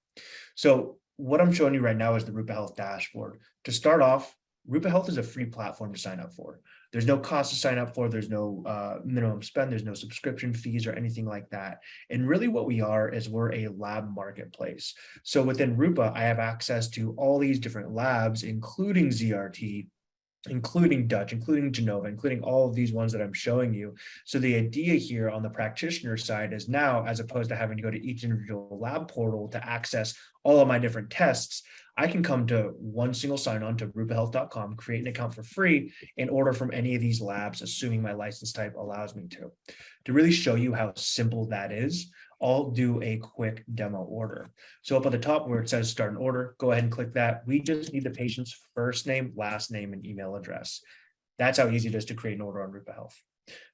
So what I'm showing you right now is the Rupa Health dashboard. To start off, Rupa Health is a free platform to sign up for. There's no cost to sign up for. There's no minimum spend. There's no subscription fees or anything like that. And really what we are is we're a lab marketplace. So within Rupa, I have access to all these different labs, including ZRT, including Dutch, including Genova, including all of these ones that I'm showing you. So the idea here on the practitioner side is now, as opposed to having to go to each individual lab portal to access all of my different tests, I can come to one single sign-on to rupahealth.com, create an account for free, and order from any of these labs, assuming my license type allows me to. To really show you how simple that is, I'll do a quick demo order. So up at the top where it says start an order, go ahead and click that. We just need the patient's first name, last name, and email address. That's how easy it is to create an order on Rupa Health.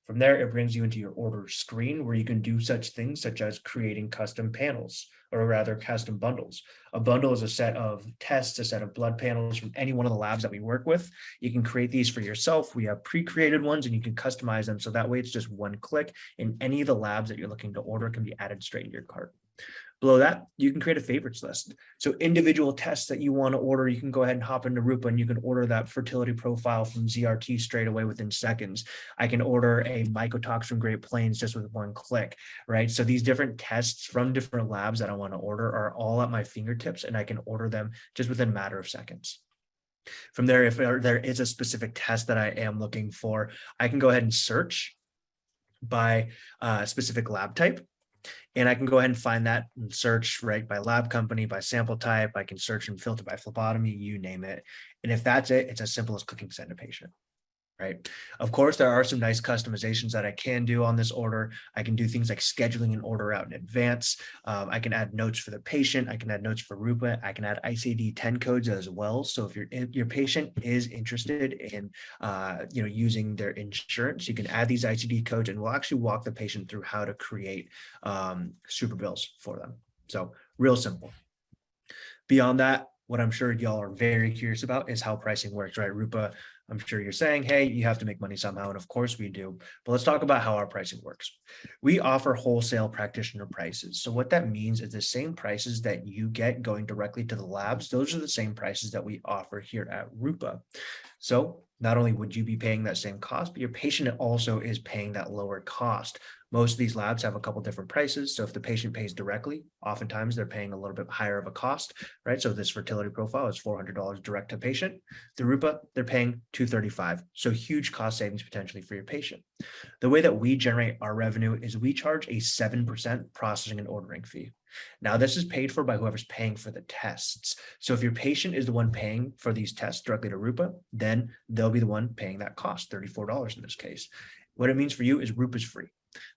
From there, it brings you into your order screen where you can do such things such as creating custom panels, or rather custom bundles. A bundle is a set of tests, a set of blood panels from any one of the labs that we work with. You can create these for yourself. We have pre-created ones and you can customize them. So that way it's just one click and any of the labs that you're looking to order can be added straight into your cart. Below that, you can create a favorites list. So individual tests that you want to order, you can go ahead and hop into Rupa and you can order that fertility profile from ZRT straight away within seconds. I can order a mycotox from Great Plains just with one click, right? So these different tests from different labs that I want to order are all at my fingertips and I can order them just within a matter of seconds. From there, if there is a specific test that I am looking for, I can go ahead and search by specific lab type. And I can go ahead and find that and search right by lab company, by sample type. I can search and filter by phlebotomy, you name it. And if that's it, it's as simple as clicking send a patient, right? Of course, there are some nice customizations that I can do on this order. I can do things like scheduling an order out in advance. I can add notes for the patient. I can add notes for Rupa. I can add ICD-10 codes as well. So if your patient is interested in using their insurance, you can add these ICD codes and we'll actually walk the patient through how to create super bills for them. So real simple. Beyond that, what I'm sure y'all are very curious about is how pricing works, right? Rupa, I'm sure you're saying, hey, you have to make money somehow. And of course we do. But let's talk about how our pricing works. We offer wholesale practitioner prices. So what that means is the same prices that you get going directly to the labs. Those are the same prices that we offer here at Rupa. So not only would you be paying that same cost, but your patient also is paying that lower cost. Most of these labs have a couple different prices. So if the patient pays directly, oftentimes they're paying a little bit higher of a cost, right? So this fertility profile is $400 direct to patient. The Rupa, they're paying $235. So huge cost savings potentially for your patient. The way that we generate our revenue is we charge a 7% processing and ordering fee. Now, this is paid for by whoever's paying for the tests. So if your patient is the one paying for these tests directly to Rupa, then they'll be the one paying that cost, $34 in this case. What it means for you is Rupa's free.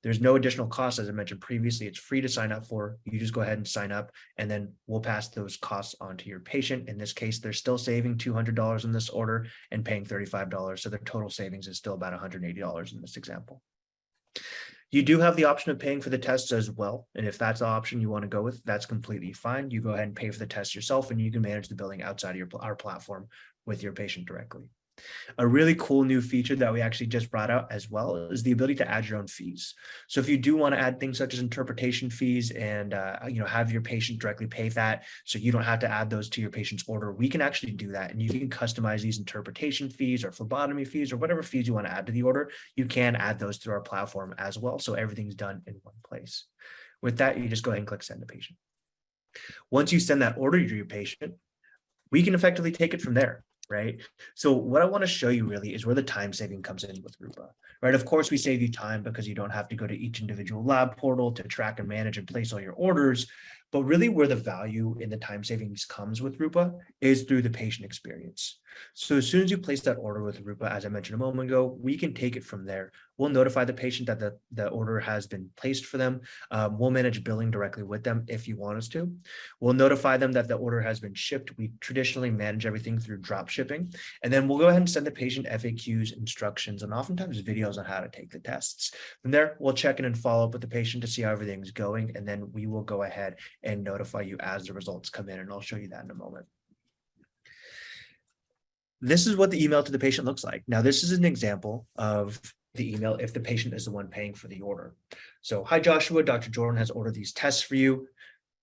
There's no additional cost. As I mentioned previously, it's free to sign up for. You just go ahead and sign up and then we'll pass those costs on to your patient. In this case, they're still saving $200 in this order and paying $35. So their total savings is still about $180 in this example. You do have the option of paying for the tests as well. And if that's the option you want to go with, that's completely fine. You go ahead and pay for the test yourself and you can manage the billing outside of our platform with your patient directly. A really cool new feature that we actually just brought out as well is the ability to add your own fees. So if you do want to add things such as interpretation fees and have your patient directly pay that, so you don't have to add those to your patient's order, we can actually do that. And you can customize these interpretation fees or phlebotomy fees or whatever fees you want to add to the order. You can add those through our platform as well. So everything's done in one place. With that, you just go ahead and click send a patient. Once you send that order to your patient, we can effectively take it from there. Right. So what I want to show you really is where the time saving comes in with Rupa, right? Of course, we save you time because you don't have to go to each individual lab portal to track and manage and place all your orders. But really where the value in the time savings comes with Rupa is through the patient experience. So as soon as you place that order with Rupa, as I mentioned a moment ago, we can take it from there. We'll notify the patient that the order has been placed for them. We'll manage billing directly with them if you want us to. We'll notify them that the order has been shipped. We traditionally manage everything through drop shipping. And then we'll go ahead and send the patient FAQs, instructions, and oftentimes videos on how to take the tests. From there, we'll check in and follow up with the patient to see how everything's going. And then we will go ahead and notify you as the results come in. And I'll show you that in a moment. This is what the email to the patient looks like. Now, this is an example of the email if the patient is the one paying for the order. So, hi, Joshua, Dr. Jordan has ordered these tests for you.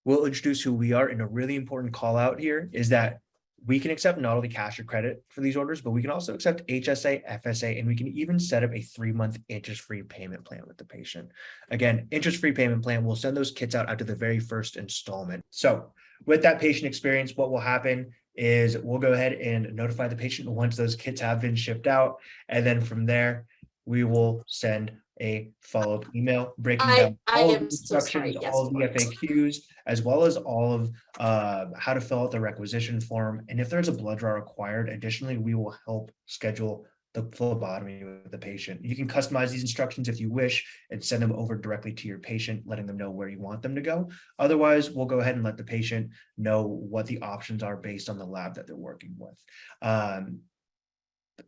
We'll introduce who we are. And a really important call out here is that we can accept not only cash or credit for these orders, but we can also accept HSA, FSA, and we can even set up a 3-month interest-free payment plan with the patient. Again, interest-free payment plan, we'll send those kits out after the very first installment. So with that patient experience, what will happen is we'll go ahead and notify the patient once those kits have been shipped out. And then from there, we will send a follow-up email breaking down I all of am the so sorry. instructions, Yes, all of the Lord. FAQs, as well as all of how to fill out the requisition form. And if there's a blood draw required, additionally, we will help schedule the phlebotomy with the patient. You can customize these instructions if you wish and send them over directly to your patient, letting them know where you want them to go. Otherwise, we'll go ahead and let the patient know what the options are based on the lab that they're working with.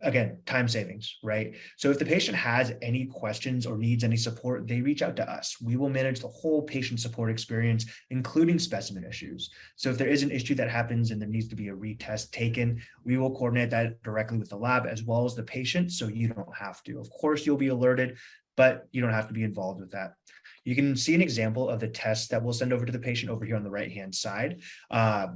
Again, time savings, right? So if the patient has any questions or needs any support, they reach out to us. We will manage the whole patient support experience, including specimen issues. So if there is an issue that happens and there needs to be a retest taken, we will coordinate that directly with the lab as well as the patient, so you don't have to. Of course, you'll be alerted, but you don't have to be involved with that. You can see an example of the test that we'll send over to the patient over here on the right-hand side.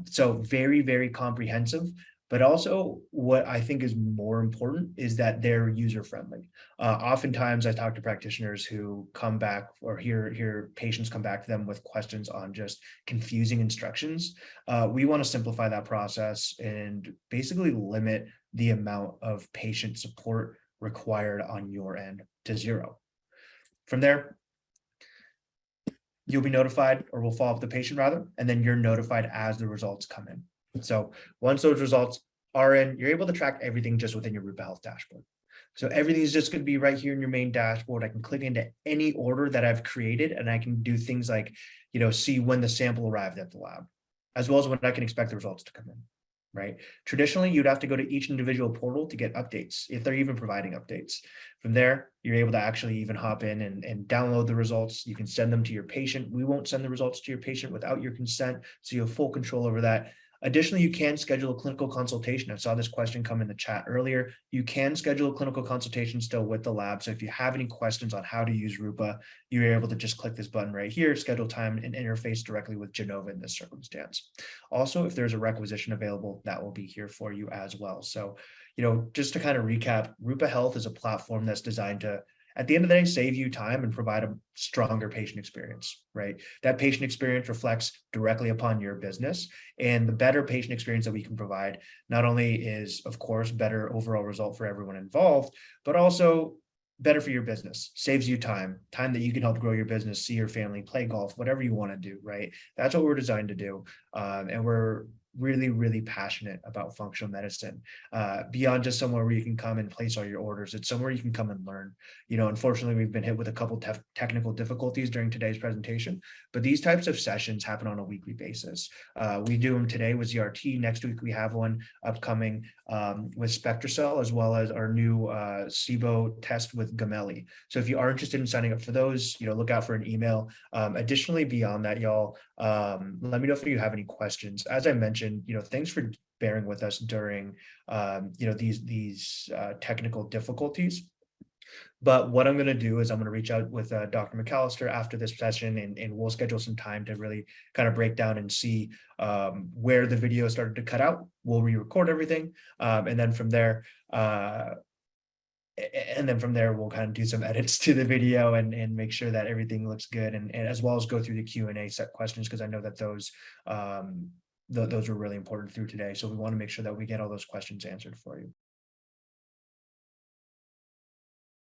So very, very comprehensive. But also what I think is more important is that they're user-friendly. Oftentimes I talk to practitioners who come back or hear patients come back to them with questions on just confusing instructions. We want to simplify that process and basically limit the amount of patient support required on your end to zero. From there, you'll be notified, or we'll follow up the patient rather, and then you're notified as the results come in. So once those results are in, you're able to track everything just within your Rupa Health dashboard. So everything is just going to be right here in your main dashboard. I can click into any order that I've created, and I can do things like, see when the sample arrived at the lab, as well as when I can expect the results to come in, right? Traditionally, you'd have to go to each individual portal to get updates, if they're even providing updates. From there, you're able to actually even hop in and download the results. You can send them to your patient. We won't send the results to your patient without your consent, so you have full control over that. Additionally, you can schedule a clinical consultation. I saw this question come in the chat earlier. You can schedule a clinical consultation still with the lab. So if you have any questions on how to use Rupa, you're able to just click this button right here, schedule time, and interface directly with Genova in this circumstance. Also, if there's a requisition available, that will be here for you as well. So, just to kind of recap, Rupa Health is a platform that's designed to, at the end of the day, save you time and provide a stronger patient experience, right? That patient experience reflects directly upon your business, and the better patient experience that we can provide not only is, of course, better overall result for everyone involved, but also better for your business, saves you time that you can help grow your business, see your family, play golf, whatever you want to do, right? That's what we're designed to do. And we're really, really passionate about functional medicine, beyond just somewhere where you can come and place all your orders. It's somewhere you can come and learn. Unfortunately, we've been hit with a couple technical difficulties during today's presentation, but these types of sessions happen on a weekly basis. We do them today with ZRT. Next week, we have one upcoming with SpectraCell, as well as our new SIBO test with Gamelli. So if you are interested in signing up for those, look out for an email. Additionally, beyond that, y'all, let me know if you have any questions. As I mentioned, thanks for bearing with us during these technical difficulties. But what I'm going to do is I'm going to reach out with Dr. McAllister after this session, and we'll schedule some time to really kind of break down and see where the video started to cut out. We'll re-record everything, and then from there, we'll kind of do some edits to the video and make sure that everything looks good, and as well as go through the Q&A set questions, because I know that those were really important through today. So we want to make sure that we get all those questions answered for you.